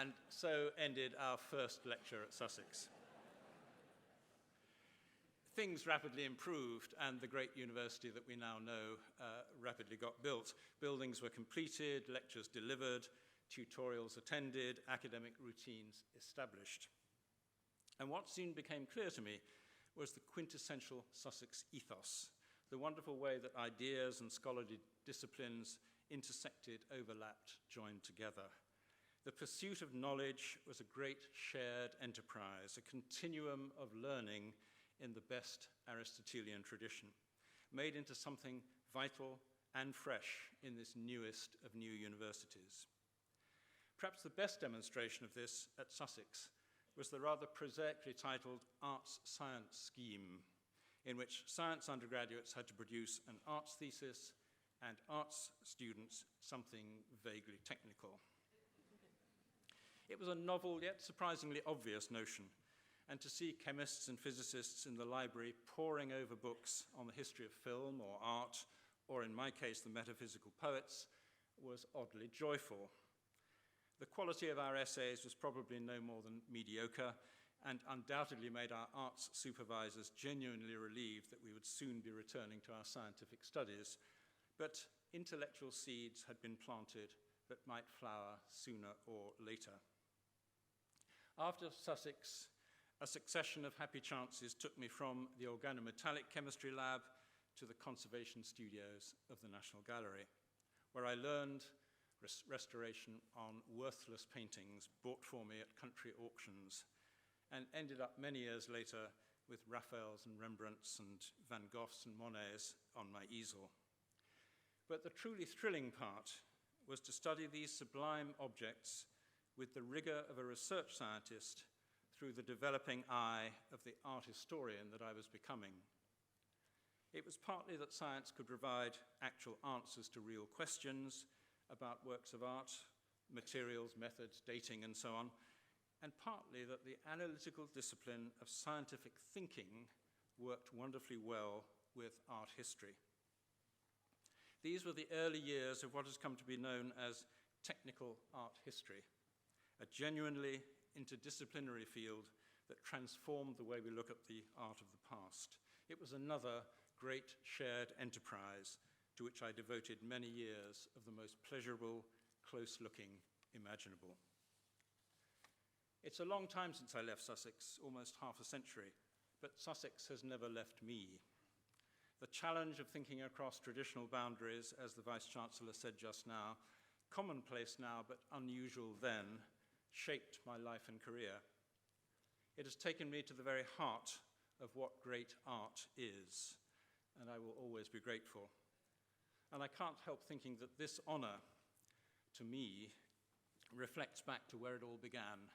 N: And so ended our first lecture at Sussex. Things rapidly improved, and the great university that we now know rapidly got built. Buildings were completed, lectures delivered, tutorials attended, academic routines established. And what soon became clear to me was the quintessential Sussex ethos, the wonderful way that ideas and scholarly disciplines intersected, overlapped, joined together. The pursuit of knowledge was a great shared enterprise, a continuum of learning in the best Aristotelian tradition, made into something vital and fresh in this newest of new universities. Perhaps the best demonstration of this at Sussex was the rather prosaically titled Arts Science Scheme, in which science undergraduates had to produce an arts thesis and arts students something vaguely technical. It was a novel yet surprisingly obvious notion, and to see chemists and physicists in the library poring over books on the history of film or art, or in my case the metaphysical poets, was oddly joyful. The quality of our essays was probably no more than mediocre, and undoubtedly made our arts supervisors genuinely relieved that we would soon be returning to our scientific studies. But intellectual seeds had been planted that might flower sooner or later. After Sussex, a succession of happy chances took me from the organometallic chemistry lab to the conservation studios of the National Gallery, where I learned restoration on worthless paintings bought for me at country auctions, and ended up many years later with Raphaels and Rembrandts and Van Goghs and Monets on my easel. But the truly thrilling part was to study these sublime objects with the rigor of a research scientist through the developing eye of the art historian that I was becoming. It was partly that science could provide actual answers to real questions about works of art, materials, methods, dating, and so on, and partly that the analytical discipline of scientific thinking worked wonderfully well with art history. These were the early years of what has come to be known as technical art history, a genuinely interdisciplinary field that transformed the way we look at the art of the past. It was another great shared enterprise to which I devoted many years of the most pleasurable, close-looking imaginable. It's a long time since I left Sussex, almost half a century, but Sussex has never left me. The challenge of thinking across traditional boundaries, as the Vice-Chancellor said just now, commonplace now but unusual then, shaped my life and career. It has taken me to the very heart of what great art is, and I will always be grateful. And I can't help thinking that this honor, to me, reflects back to where it all began,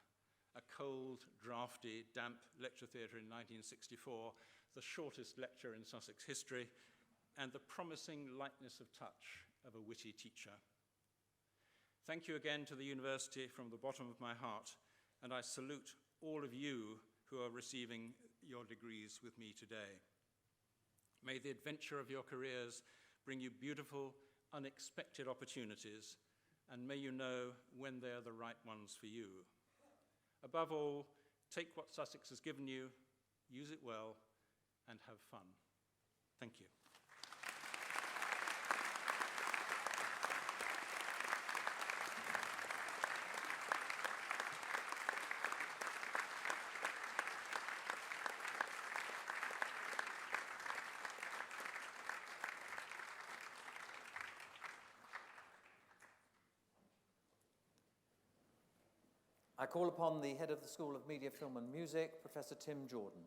N: a cold, drafty, damp lecture theatre in 1964, the shortest lecture in Sussex history, and the promising lightness of touch of a witty teacher. Thank you again to the university from the bottom of my heart, and I salute all of you who are receiving your degrees with me today. May the adventure of your careers bring you beautiful, unexpected opportunities, and may you know when they are the right ones for you. Above all, take what Sussex has given you, use it well, and have fun. Thank you.
P: I call upon the head of the School of Media, Film and Music, Professor Tim Jordan.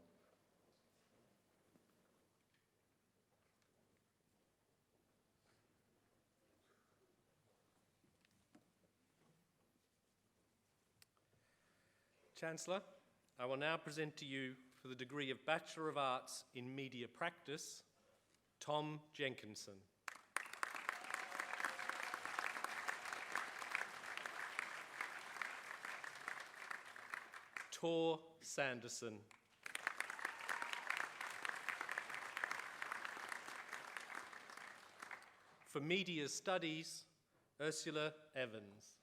Q: Chancellor, I will now present to you for the degree of Bachelor of Arts in Media Practice, Tom Jenkinson. Tor Sanderson. For Media Studies, Ursula Evans.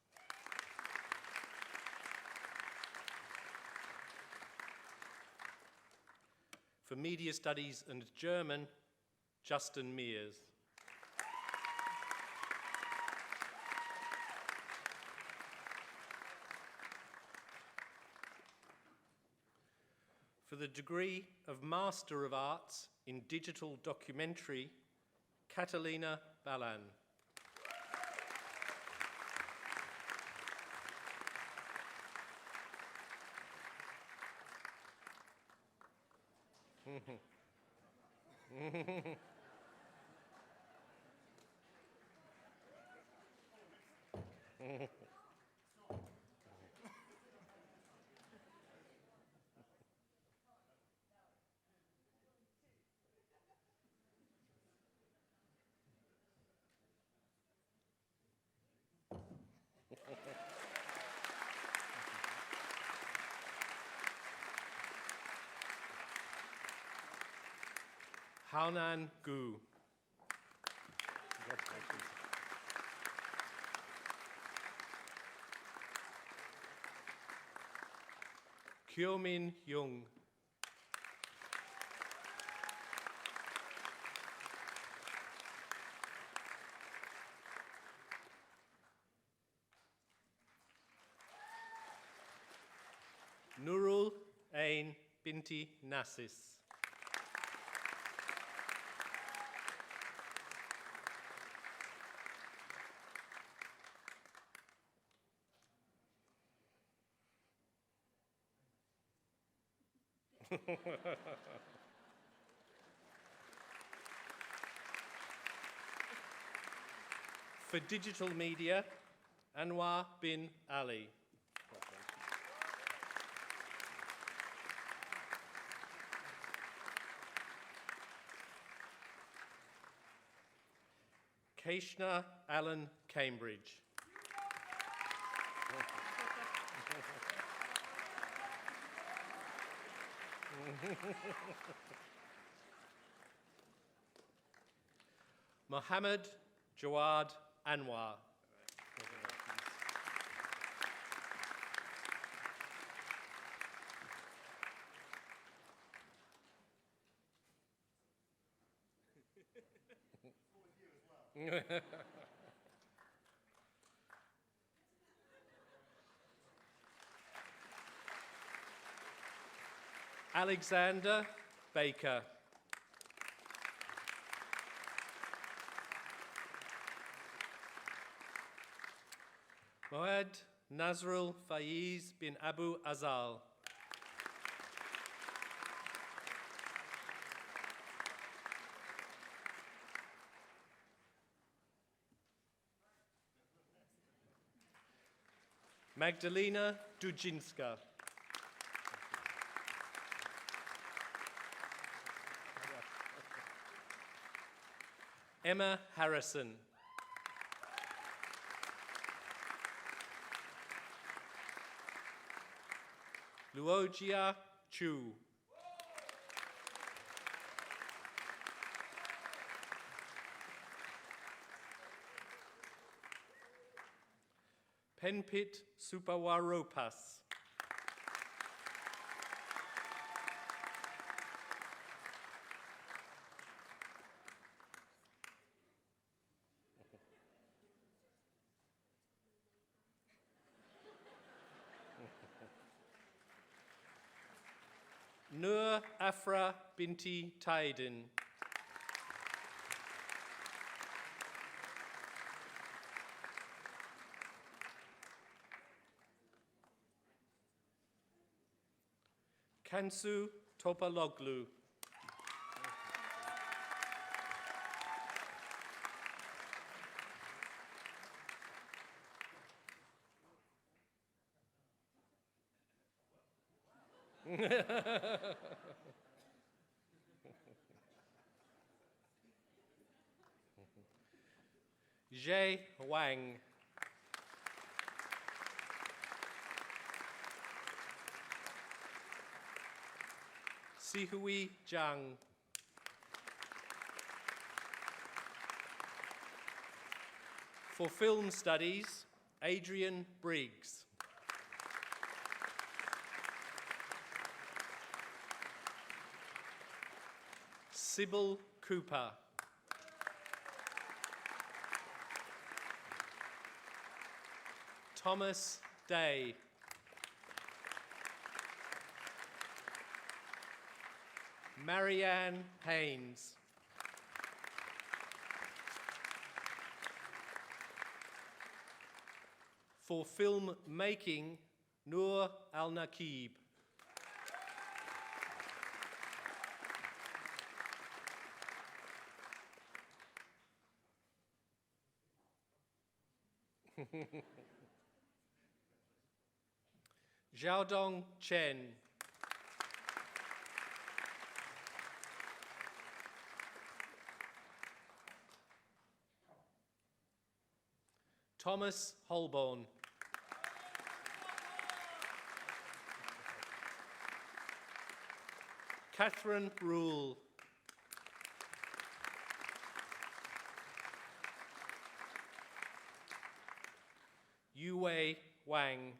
Q: For Media Studies and German, Justin Mears. For the degree of Master of Arts in Digital Documentary, Catalina Balan. Haonan Gu. Congratulations. Kyo-min Jung. Nurul Ain Binti Nassis. For digital media, Anwar bin Ali. Keishna Allen Cambridge. Mohammed Jawad Anwar. Alexander Baker. Moed Nazrul Faiz bin Abu Azal. Magdalena Dujinska. Emma Harrison. Luogia Chu. Penpit Supawaropas. Nur Afra binti Taidin. Kansu Topaloglu. Zhe Wang. Sihui Zhang. For film studies, Adrian Briggs. Sybil Cooper. Thomas Day. Marianne Haynes. For film making, Noor Al-Nakib. Xiaodong Chen. Thomas Holborn. Catherine Rule. Yue Wang.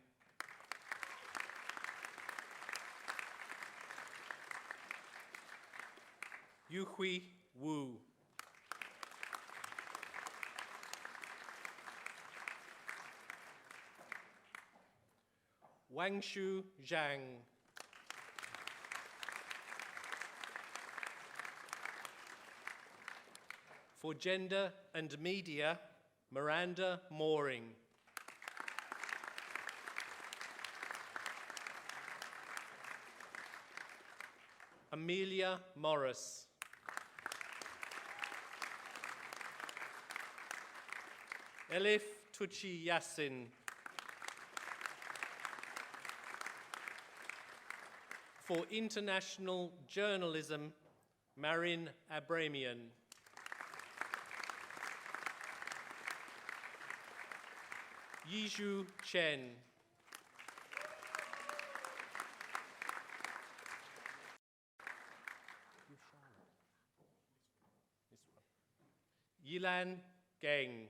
Q: Yuhui Wu. Wangshu Zhang. For Gender and Media, Miranda Mooring. Amelia Morris. Elif Tucci Yassin. For International Journalism, Marin Abramian. Yizhu Chen. Yilan Geng.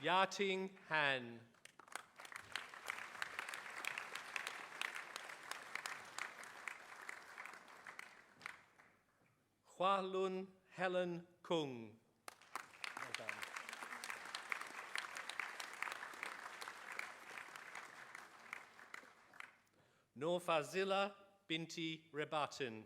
Q: Yating Han. Hua Lun Helen Kung. Well done. Norfazila Binti Rebatin.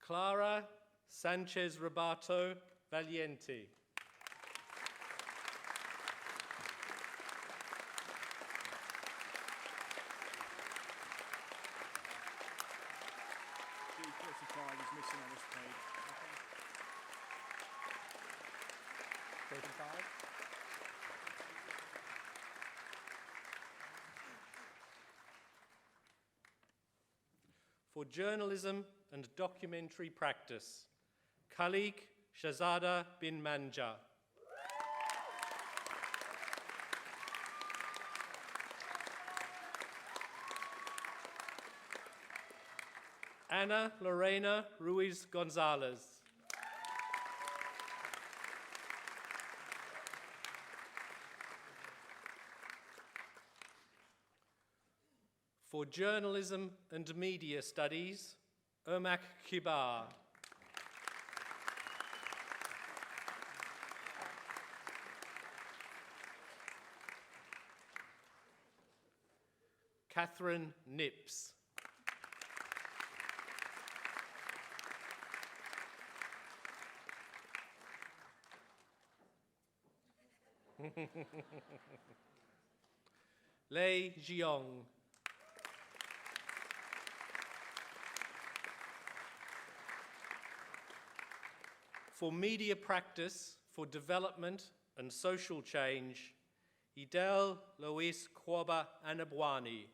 Q: Clara Sanchez Robato Valiente.
R: G45 is missing on this page.
J: 35.
Q: For Journalism and Documentary Practice, Khalik Shahzada bin Manja. Ana Lorena Ruiz Gonzalez. For Journalism and Media Studies, Ermak Kibar. Catherine Nips. Lei Jiong. For Media Practice for Development and Social Change, Idel Lois Kwaba Anabwani.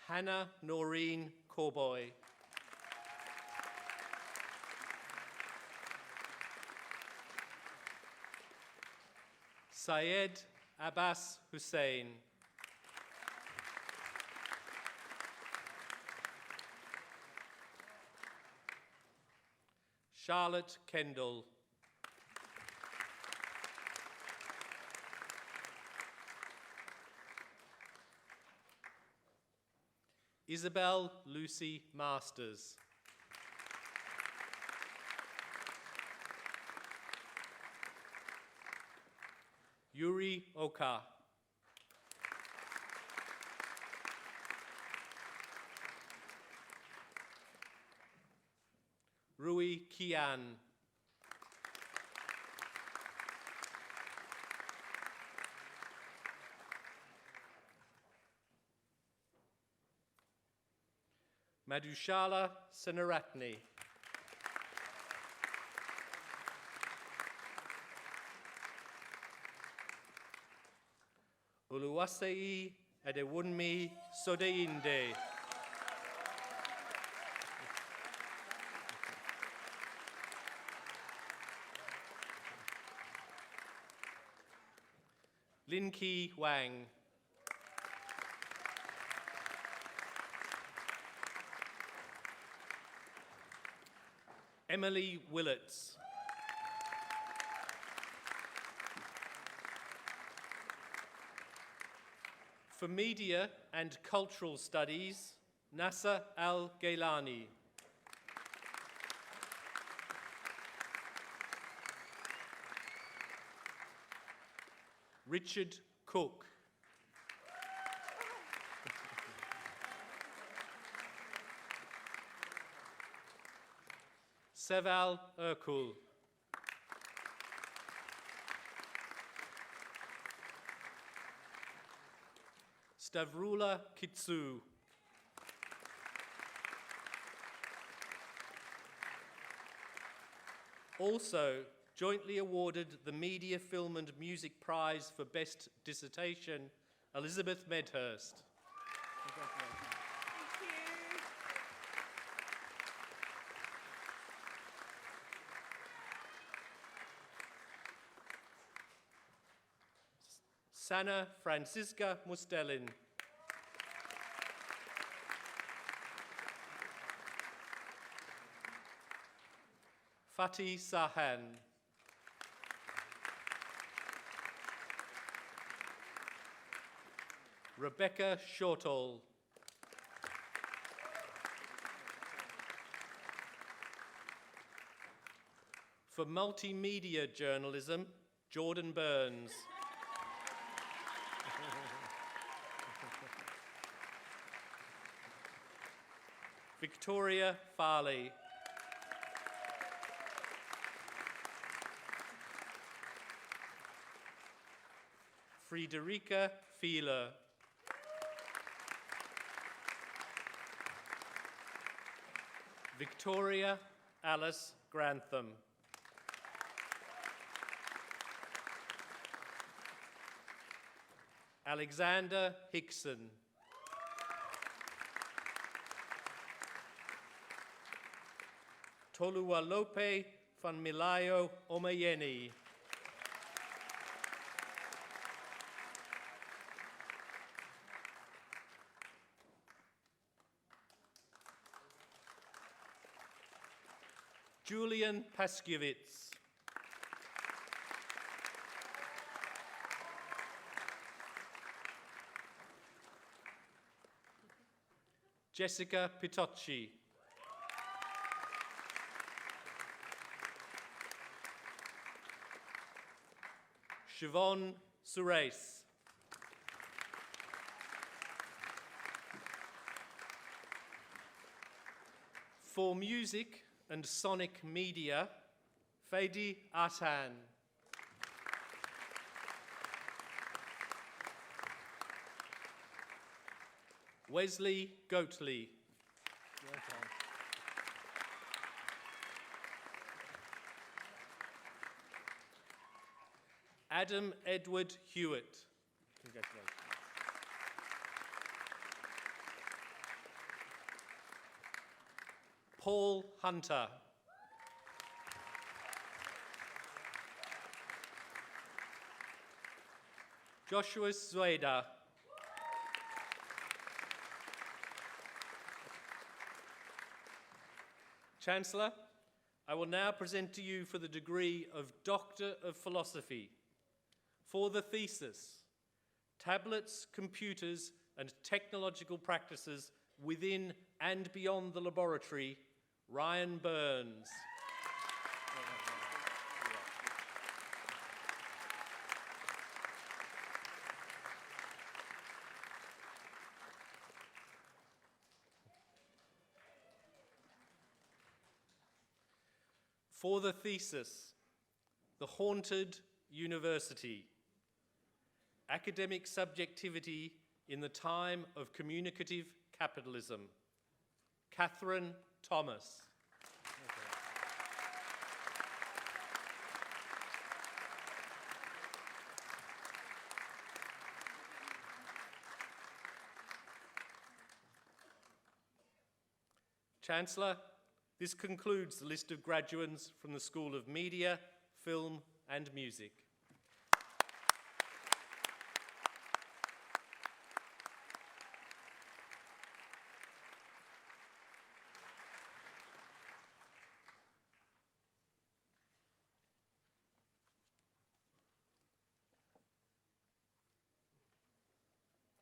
Q: Hannah Noreen Corboy. Syed Abbas Hussein. Charlotte Kendall. Isabel Lucy Masters. Yuri Oka. Rui Kian. Madhushala Senaratne. Uluwasei Adewunmi Sodeinde. Lin Ki Wang. Emily Willets. For Media and Cultural Studies, Nasser Al-Gailani. Richard Cook. Seval Erkul. Stavrula Kitsu. Also, jointly awarded the Media, Film and Music Prize for Best Dissertation, Elizabeth Medhurst. Sana Francisca Mustelin. Fatih Sahan. Rebecca Shortall. For Multimedia Journalism, Jordan Burns. Victoria Farley. Friederike Fieler. Victoria Alice Grantham. Alexander Hickson. Toluwalope Fanmilayo Omayeni. Julian Paskiewicz. Jessica Pitocci. Siobhan Sureis. For music and sonic media, Fadi Atan. Wesley Goatley. Adam Edward Hewitt.
R: Congratulations.
Q: Paul Hunter. Joshua Zueda. Chancellor, I will now present to you for the degree of Doctor of Philosophy. For the thesis, Tablets, Computers and Technological Practices Within and Beyond the Laboratory, Ryan Burns. For the thesis, The Haunted University, Academic Subjectivity in the Time of Communicative Capitalism, Catherine Thomas. Chancellor, this concludes the list of graduates from the School of Media, Film and Music.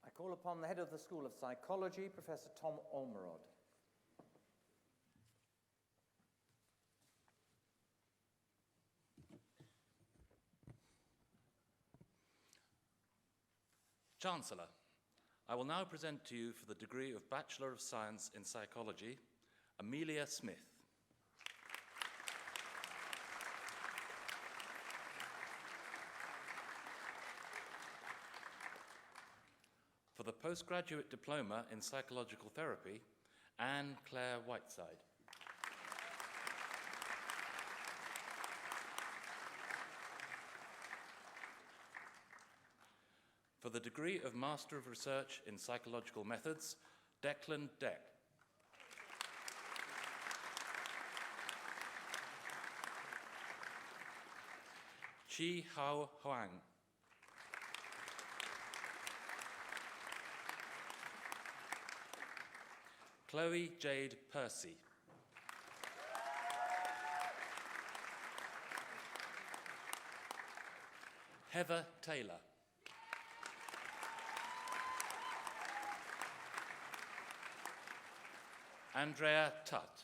P: I call upon the head of the School of Psychology, Professor Tom Ormerod.
S: Chancellor, I will now present to you for the degree of Bachelor of Science in Psychology, Amelia Smith. For the postgraduate diploma in psychological therapy, Anne Claire Whiteside. For the degree of Master of Research in Psychological Methods, Declan Deck. Chi Hao Huang. Chloe Jade Percy. Heather Taylor. Andrea Tutt.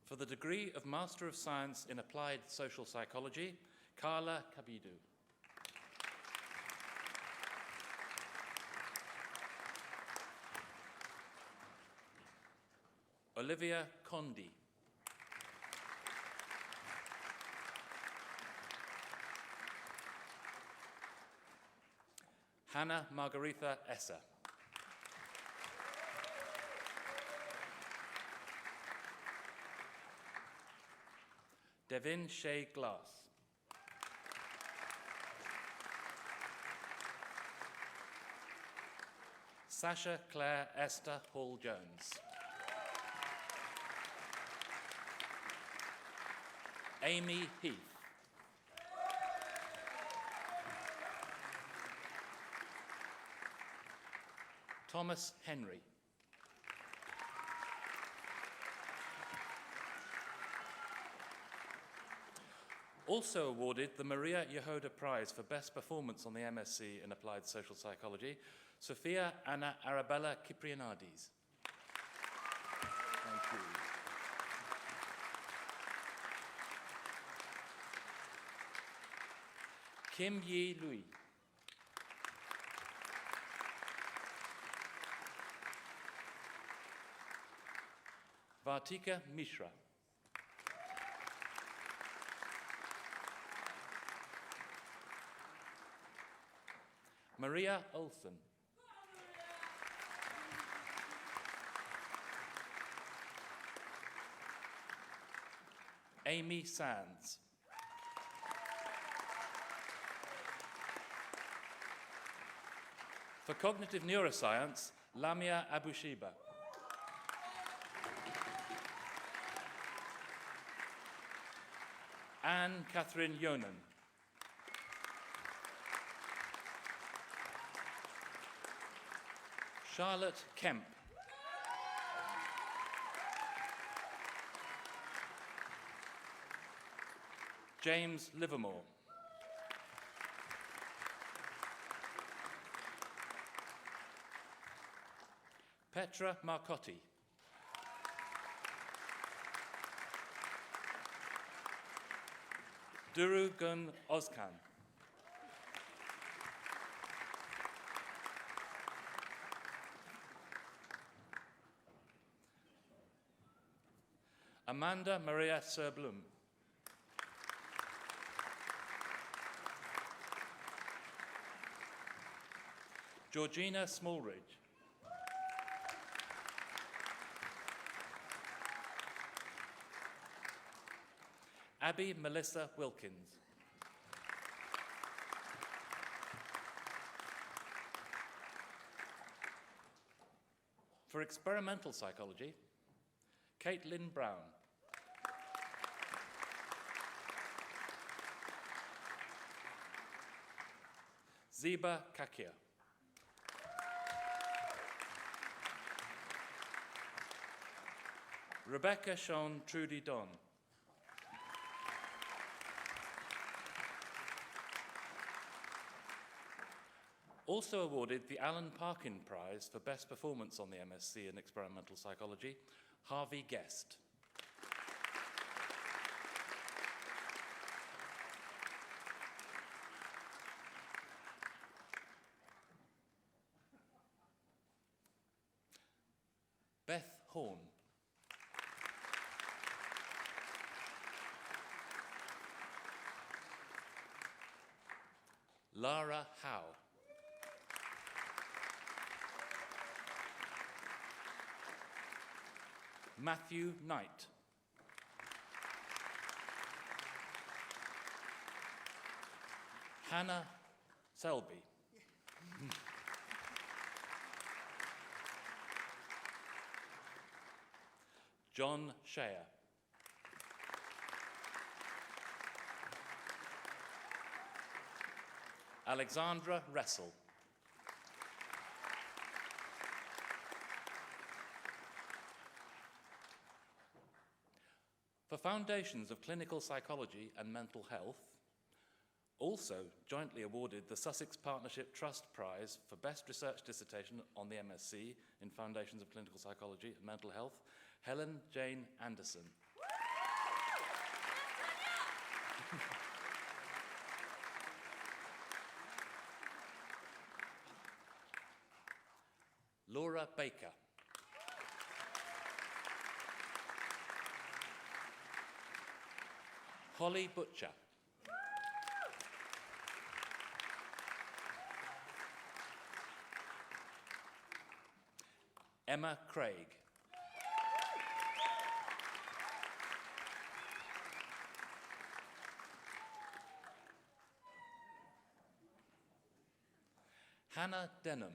S: For the degree of Master of Science in Applied Social Psychology, Carla Kabidu. Olivia Condi. Hannah Margaretha Esser. Devin Shea Glass. Sasha Claire Esther Hall-Jones. Amy Heath. Thomas Henry. Also awarded the Maria Yehoda Prize for Best Performance on the MSc in Applied Social Psychology, Sophia Anna Arabella Kyprianidis. Thank you. Kim Yi Lui. Vartika Mishra. Maria Olsen. Amy Sands. For cognitive neuroscience, Lamia Abushiba. Anne Catherine Yonan. Charlotte Kemp. James Livermore. Petra Marcotti. Duru Gun Ozkan. Amanda Maria Serblum. Georgina Smallridge. Abby Melissa Wilkins. For experimental psychology, Caitlin Brown. Ziba Kakia. Rebecca Sean Trudy Don. Also awarded the Alan Parkin Prize for Best Performance on the MSc in Experimental Psychology, Harvey Guest. Beth Horn. Lara Howe. Matthew Knight. Hannah Selby. John Shea. Alexandra Ressel. For Foundations of Clinical Psychology and Mental Health, also jointly awarded the Sussex Partnership Trust Prize for Best Research Dissertation on the MSc in Foundations of Clinical Psychology and Mental Health, Helen Jane Anderson. Laura Baker. Holly Butcher. Emma Craig. Hannah Denham.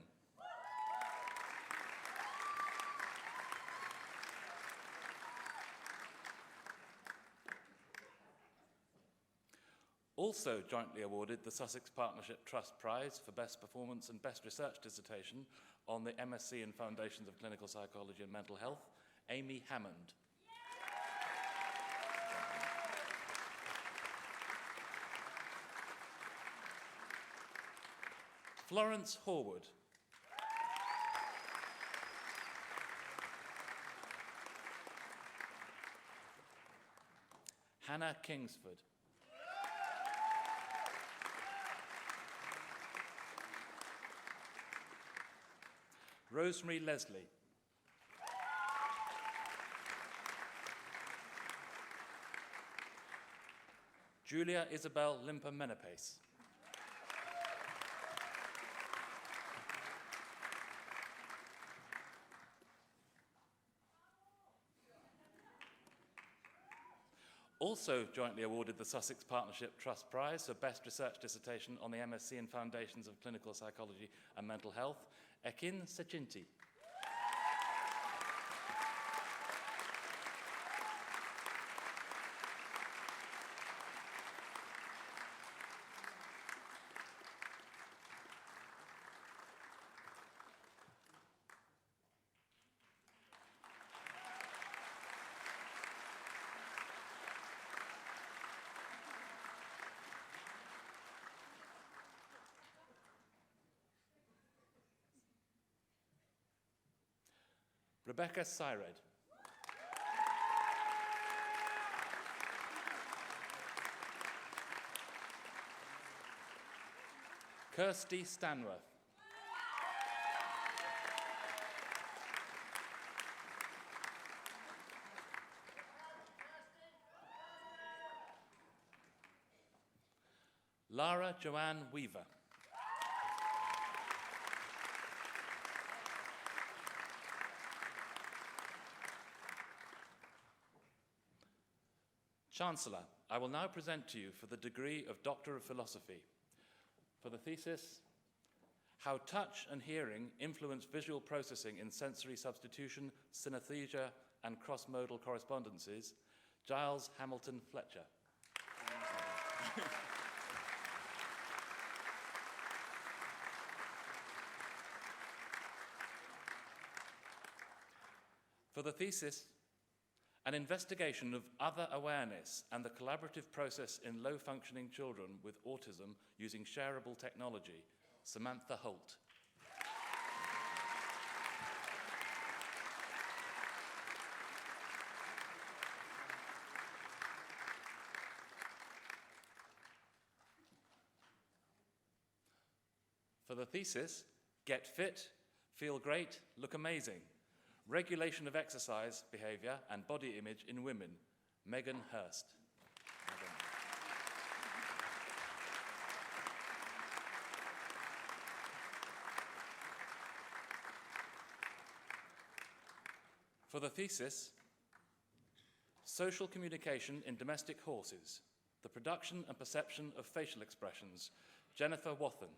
S: Also jointly awarded the Sussex Partnership Trust Prize for Best Performance and Best Research Dissertation on the MSc in Foundations of Clinical Psychology and Mental Health, Amy Hammond. Florence Horwood. Hannah Kingsford. Rosemary Leslie. Julia Isabel Limper Menapace. Also jointly awarded the Sussex Partnership Trust Prize for Best Research Dissertation on the MSc in Foundations of Clinical Psychology and Mental Health, Ekin Sechinti. Rebecca Syred. Kirsty Stanworth. Lara Joanne Weaver. Chancellor, I will now present to you for the degree of Doctor of Philosophy. For the thesis, How Touch and Hearing Influence Visual Processing in Sensory Substitution, Synesthesia, and Cross-Modal Correspondences, Giles Hamilton Fletcher. For the thesis, An investigation of other awareness and the collaborative process in low-functioning children with autism using shareable technology, Samantha Holt. For the thesis, Get Fit, Feel Great, Look Amazing. Regulation of exercise behaviour and body image in women, Megan Hurst. For the thesis, Social Communication in Domestic Horses, the Production and Perception of Facial Expressions, Jennifer Wathen.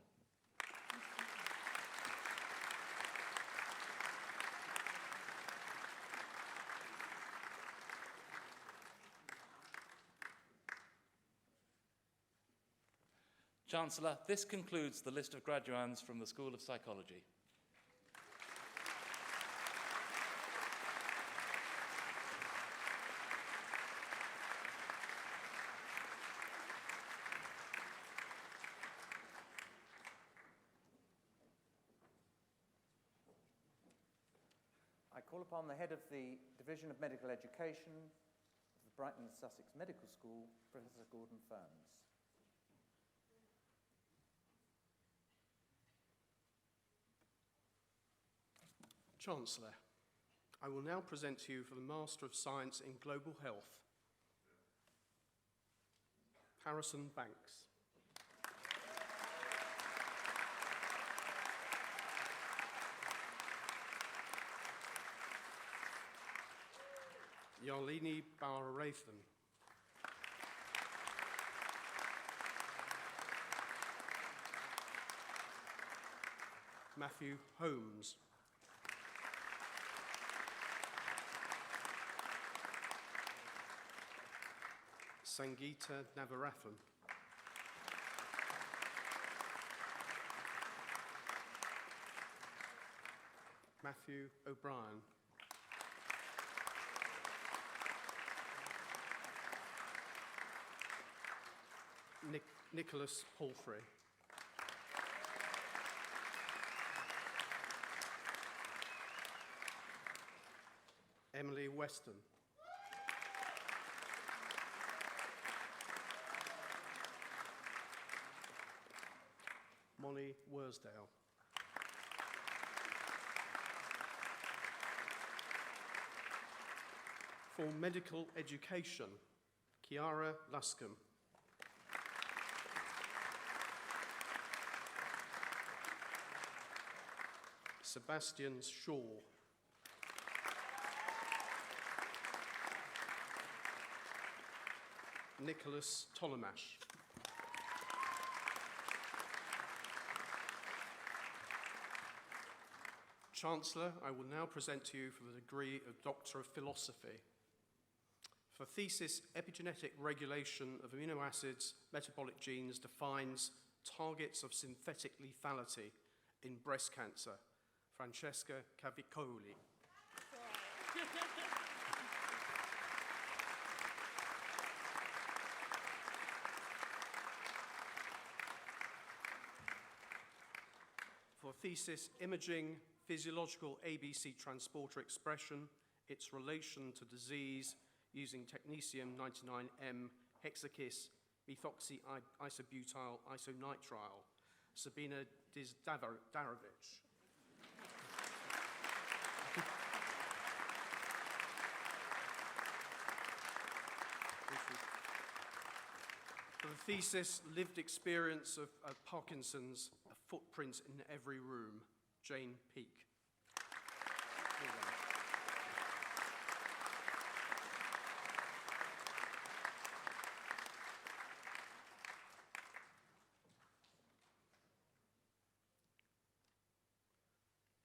S: Chancellor, this concludes the list of graduands from the School of Psychology.
P: I call upon the head of the Division of Medical Education of the Brighton and Sussex Medical School, Professor Gordon Thurs.
R: Chancellor, I will now present to you for the Master of Science in Global Health, Harrison Banks. Yarlini Bararathan. Matthew Holmes. Sangeeta Navarathan. Matthew O'Brien. Nicholas Palfrey. Emily Weston. Molly Worsdale. For medical education, Kiara Luscombe. Sebastian Shaw. Nicholas Tolomash. Chancellor, I will now present to you for the degree of Doctor of Philosophy. For thesis, epigenetic regulation of amino acids, metabolic genes defines targets of synthetic lethality in breast cancer. Francesca Cavicoli. For thesis, imaging physiological ABC transporter expression, its relation to disease using technetium-99M hexakis methoxyisobutyl isonitrile, Sabina Dizdarovic. For the thesis, lived experience of Parkinson's, a footprint in every room, Jane Peake.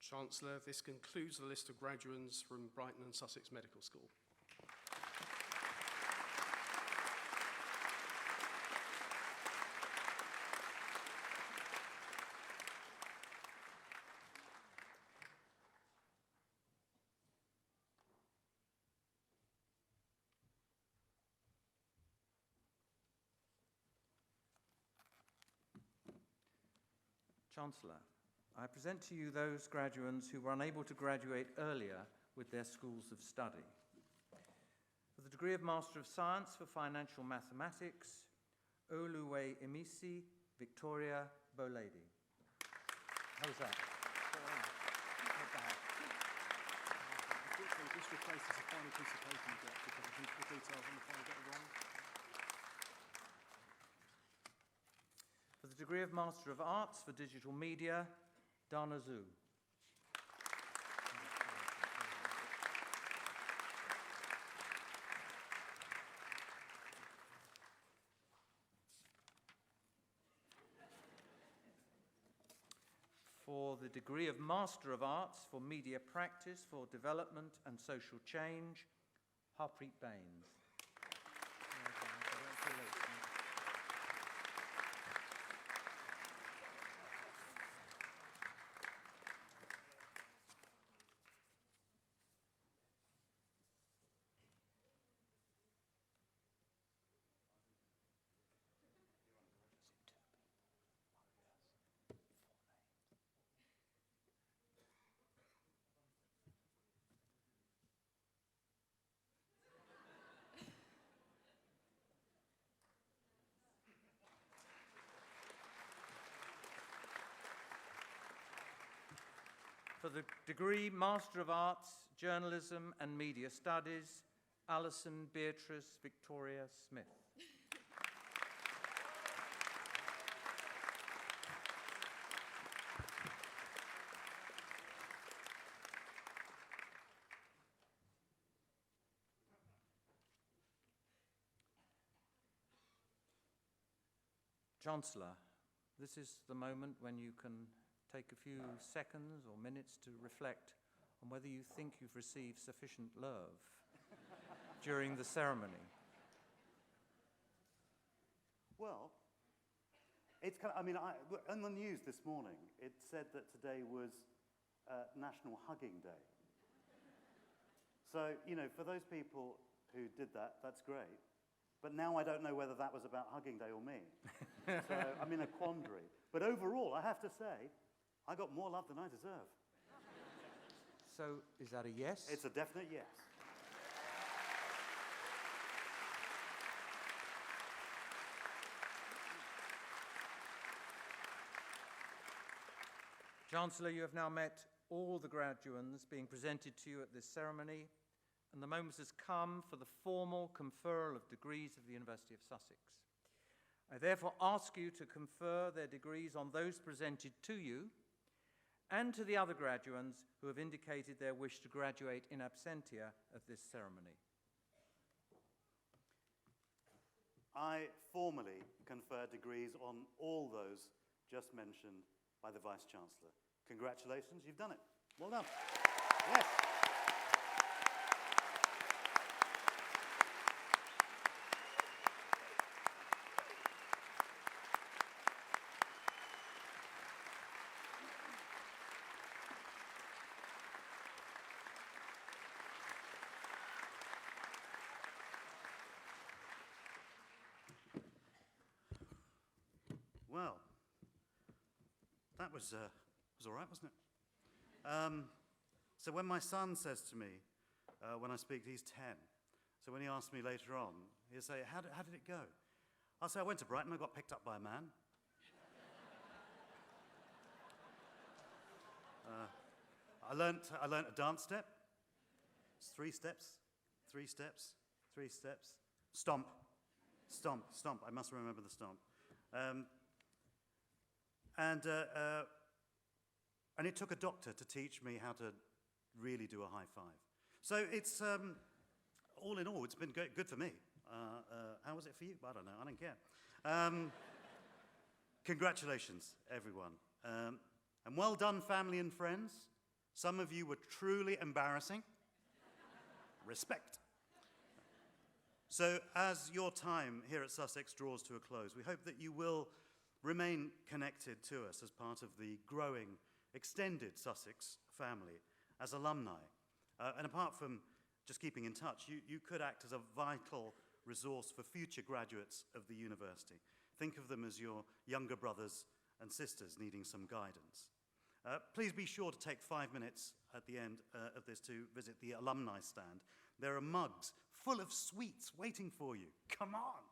R: Chancellor, this concludes the list of graduates from Brighton and Sussex Medical School.
B: Chancellor, I present to you those graduates who were unable to graduate earlier with their schools of study. For the degree of Master of Science for Financial Mathematics, Oluwe Emisi Victoria Bolady. How was that? Not bad.
T: Unfortunately, this replaces the final piece of paper you get because I think the details on the final get it wrong.
B: For the degree of Master of Arts for Digital Media, Dana Zhu. For the degree of Master of Arts for Media Practice for Development and Social Change, Harpreet Baines. For the degree Master of Arts, Journalism and Media Studies, Alison Beatrice Victoria Smith. Chancellor, this is the moment when you can take a few seconds or minutes to reflect on whether you think you've received sufficient love during the ceremony.
A: Well, it's kind of, I mean, on the news this morning, it said that today was National Hugging Day. So, you know, for those people who did that, that's great. But now I don't know whether that was about Hugging Day or me. So I'm in a quandary. But overall, I have to say, I got more love than I deserve.
B: So is that a yes?
A: It's a definite yes.
B: Chancellor, you have now met all the graduands being presented to you at this ceremony, and the moment has come for the formal conferral of degrees of the University of Sussex. I therefore ask you to confer their degrees on those presented to you and to the other graduands who have indicated their wish to graduate in absentia at this ceremony.
A: I formally confer degrees on all those just mentioned by the Vice-Chancellor. Congratulations, you've done it. Well done. Yes. Well, that was all right, wasn't it? So when my son says to me, when I speak, he's 10, so when he asks me later on, he'll say, how did it go? I'll say, I went to Brighton, I got picked up by a man. I learnt a dance step. It's 3 steps, 3 steps, 3 steps. Stomp, stomp, stomp. I must remember the stomp. And it took a doctor to teach me how to really do a high five. So it's, all in all, it's been good for me. How was it for you? I don't know, I don't care. Congratulations, everyone. And well done, family and friends. Some of you were truly embarrassing. Respect. So as your time here at Sussex draws to a close, we hope that you will remain connected to us as part of the growing, extended Sussex family as alumni. And apart from just keeping in touch, you could act as a vital resource for future graduates of the university. Think of them as your younger brothers and sisters needing some guidance. Please be sure to take 5 minutes at the end of this to visit the alumni stand. There are mugs full of sweets waiting for you. Come on!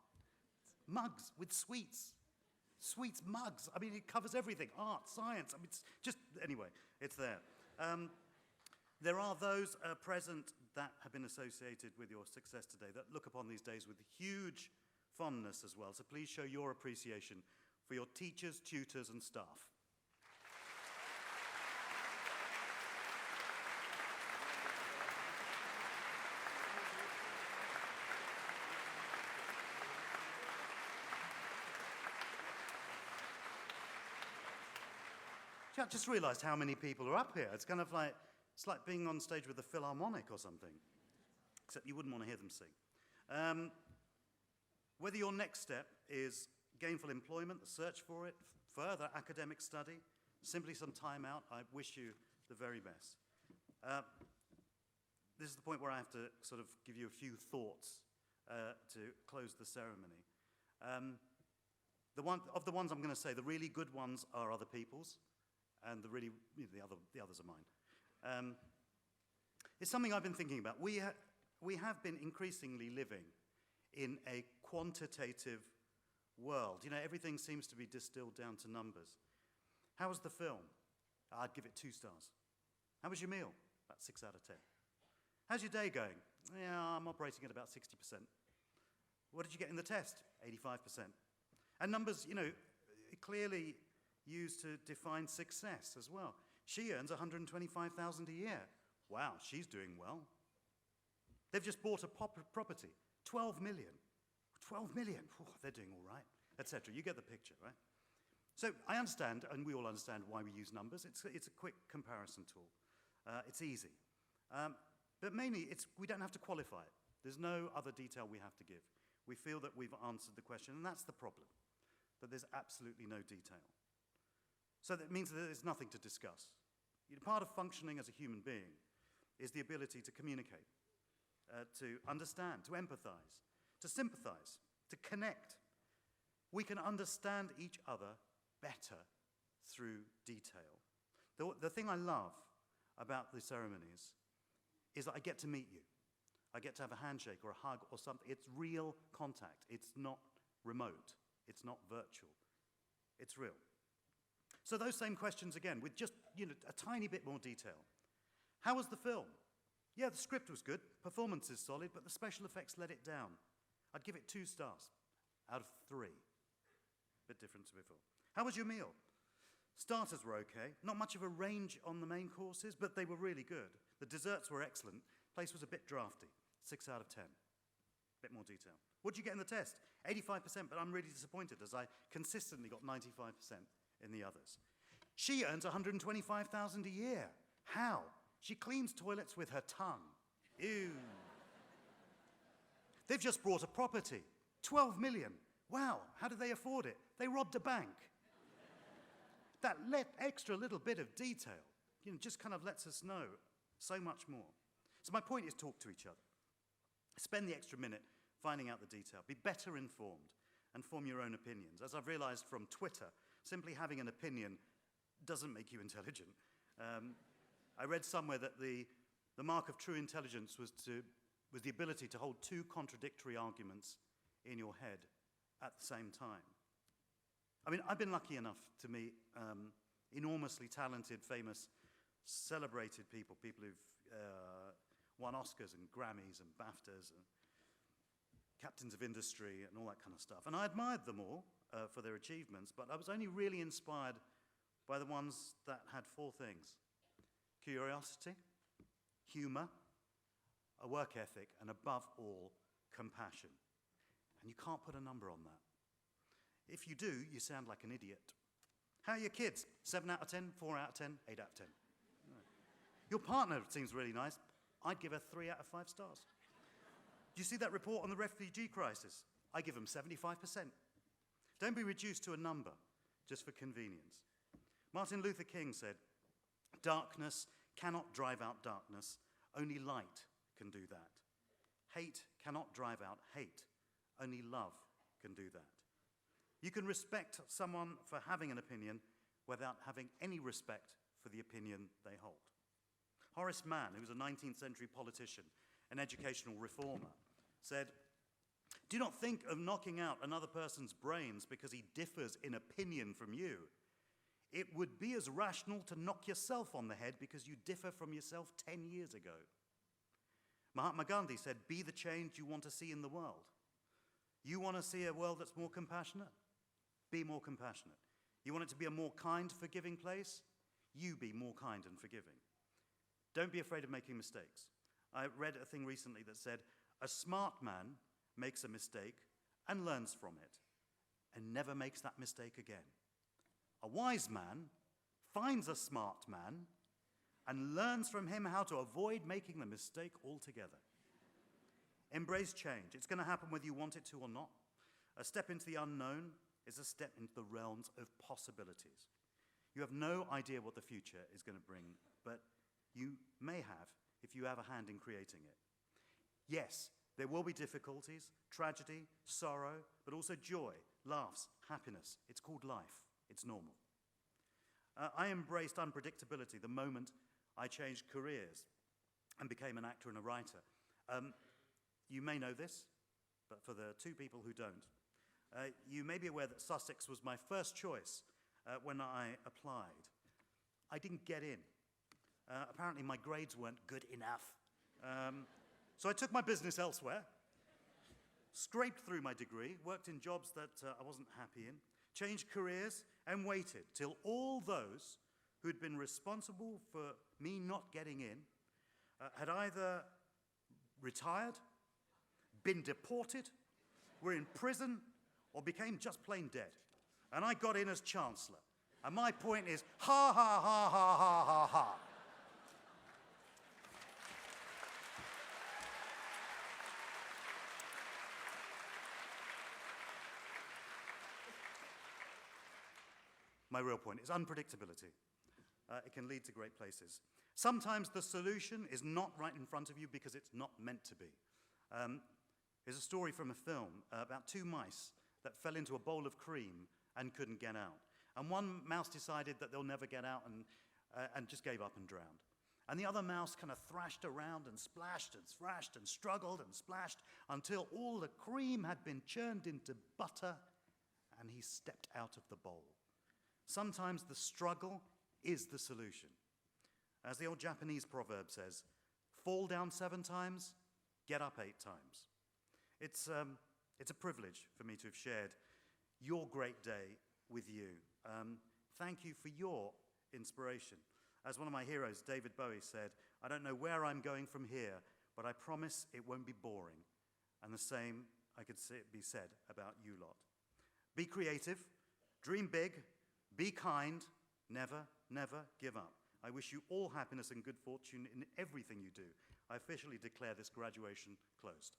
A: Mugs with sweets. Sweets mugs. I mean, it covers everything. Art, science. I mean, it's just, anyway, it's there. There are those present that have been associated with your success today that look upon these days with huge fondness as well. So please show your appreciation for your teachers, tutors, and staff. I just realised how many people are up here. It's kind of like, it's like being on stage with the Philharmonic or something, except you wouldn't want to hear them sing. Whether your next step is gainful employment, the search for it, further academic study, simply some time out, I wish you the very best. This is the point where I have to sort of give you a few thoughts to close the ceremony. Of the ones I'm going to say, the really good ones are other people's, and the others are mine. It's something I've been thinking about. We have been increasingly living in a quantitative world. You know, everything seems to be distilled down to numbers. How was the film? I'd give it 2 stars. How was your meal? About 6 out of 10. How's your day going? Yeah, I'm operating at about 60%. What did you get in the test? 85%. And numbers, you know, clearly used to define success as well. She earns $125,000 a year. Wow, she's doing well. They've just bought a property, 12 million. 12 million, they're doing all right, etc. You get the picture, right? So I understand, and we all understand why we use numbers. It's a quick comparison tool. It's easy. But mainly, we don't have to qualify it. There's no other detail we have to give. We feel that we've answered the question, and that's the problem, that there's absolutely no detail. So that means that there's nothing to discuss. Part of functioning as a human being is the ability to communicate, to understand, to empathize, to sympathize, to connect. We can understand each other better through detail. The thing I love about the ceremonies is that I get to meet you. I get to have a handshake or a hug or something. It's real contact. It's not remote. It's not virtual. It's real. So those same questions again, with just a tiny bit more detail. How was the film? Yeah, the script was good, performance is solid, but the special effects let it down. I'd give it 2 stars out of 3. Bit different to before. How was your meal? Starters were okay. Not much of a range on the main courses, but they were really good. The desserts were excellent. Place was a bit drafty. 6 out of 10. Bit more detail. What did you get in the test? 85%, but I'm really disappointed as I consistently got 95% in the others. She earns $125,000 a year. How? She cleans toilets with her tongue. Ew. They've just bought a property. 12 million. Wow, how did they afford it? They robbed a bank. That extra little bit of detail, just kind of lets us know so much more. So my point is talk to each other. Spend the extra minute finding out the detail. Be better informed and form your own opinions. As I've realized from Twitter, simply having an opinion doesn't make you intelligent. I read somewhere that the mark of true intelligence was the ability to hold 2 contradictory arguments in your head at the same time. I mean, I've been lucky enough to meet enormously talented, famous, celebrated people who've won Oscars and Grammys and BAFTAs and captains of industry and all that kind of stuff. And I admired them all for their achievements, but I was only really inspired by the ones that had 4 things: curiosity, humor, a work ethic, and above all, compassion. And you can't put a number on that. If you do, you sound like an idiot. How are your kids? 7 out of 10, 4 out of 10, 8 out of 10. No. Your partner seems really nice. I'd give her 3 out of 5 stars. Do you see that report on the refugee crisis? I give them 75%. Don't be reduced to a number just for convenience. Martin Luther King said, "Darkness cannot drive out darkness. Only light can do that. Hate cannot drive out hate. Only love can do that." You can respect someone for having an opinion without having any respect for the opinion they hold. Horace Mann, who was a 19th century politician, an educational reformer, said, "Do not think of knocking out another person's brains because he differs in opinion from you. It would be as rational to knock yourself on the head because you differ from yourself 10 years ago." Mahatma Gandhi said, "Be the change you want to see in the world." You want to see a world that's more compassionate? Be more compassionate. You want it to be a more kind, forgiving place? You be more kind and forgiving. Don't be afraid of making mistakes. I read a thing recently that said, a smart man makes a mistake and learns from it and never makes that mistake again. A wise man finds a smart man and learns from him how to avoid making the mistake altogether. Embrace change. It's going to happen whether you want it to or not. A step into the unknown is a step into the realms of possibilities. You have no idea what the future is going to bring, but you may have if you have a hand in creating it. Yes, there will be difficulties, tragedy, sorrow, but also joy, laughs, happiness. It's called life. It's normal. I embraced unpredictability the moment I changed careers and became an actor and a writer. You may know this, but for the 2 people who don't, you may be aware that Sussex was my first choice when I applied. I didn't get in. Apparently my grades weren't good enough. So I took my business elsewhere, scraped through my degree, worked in jobs that I wasn't happy in, changed careers, and waited till all those who'd been responsible for me not getting in had either retired, been deported, were in prison, or became just plain dead. And I got in as Chancellor. And my point is, ha, ha, ha, ha, ha, ha, ha. My real point is unpredictability. it can lead to great places. Sometimes the solution is not right in front of you because it's not meant to be. There's a story from a film about two mice that fell into a bowl of cream and couldn't get out. And one mouse decided that they'll never get out and just gave up and drowned. And the other mouse kind of thrashed around and splashed and thrashed and struggled and splashed until all the cream had been churned into butter and he stepped out of the bowl. Sometimes the struggle is the solution. As the old Japanese proverb says, fall down 7 times, get up 8 times. It's a privilege for me to have shared your great day with you. Thank you for your inspiration. As one of my heroes, David Bowie, said, I don't know where I'm going from here, but I promise it won't be boring. And the same could be said about you lot. Be creative, dream big, be kind, never, never give up. I wish you all happiness and good fortune in everything you do. I officially declare this graduation closed.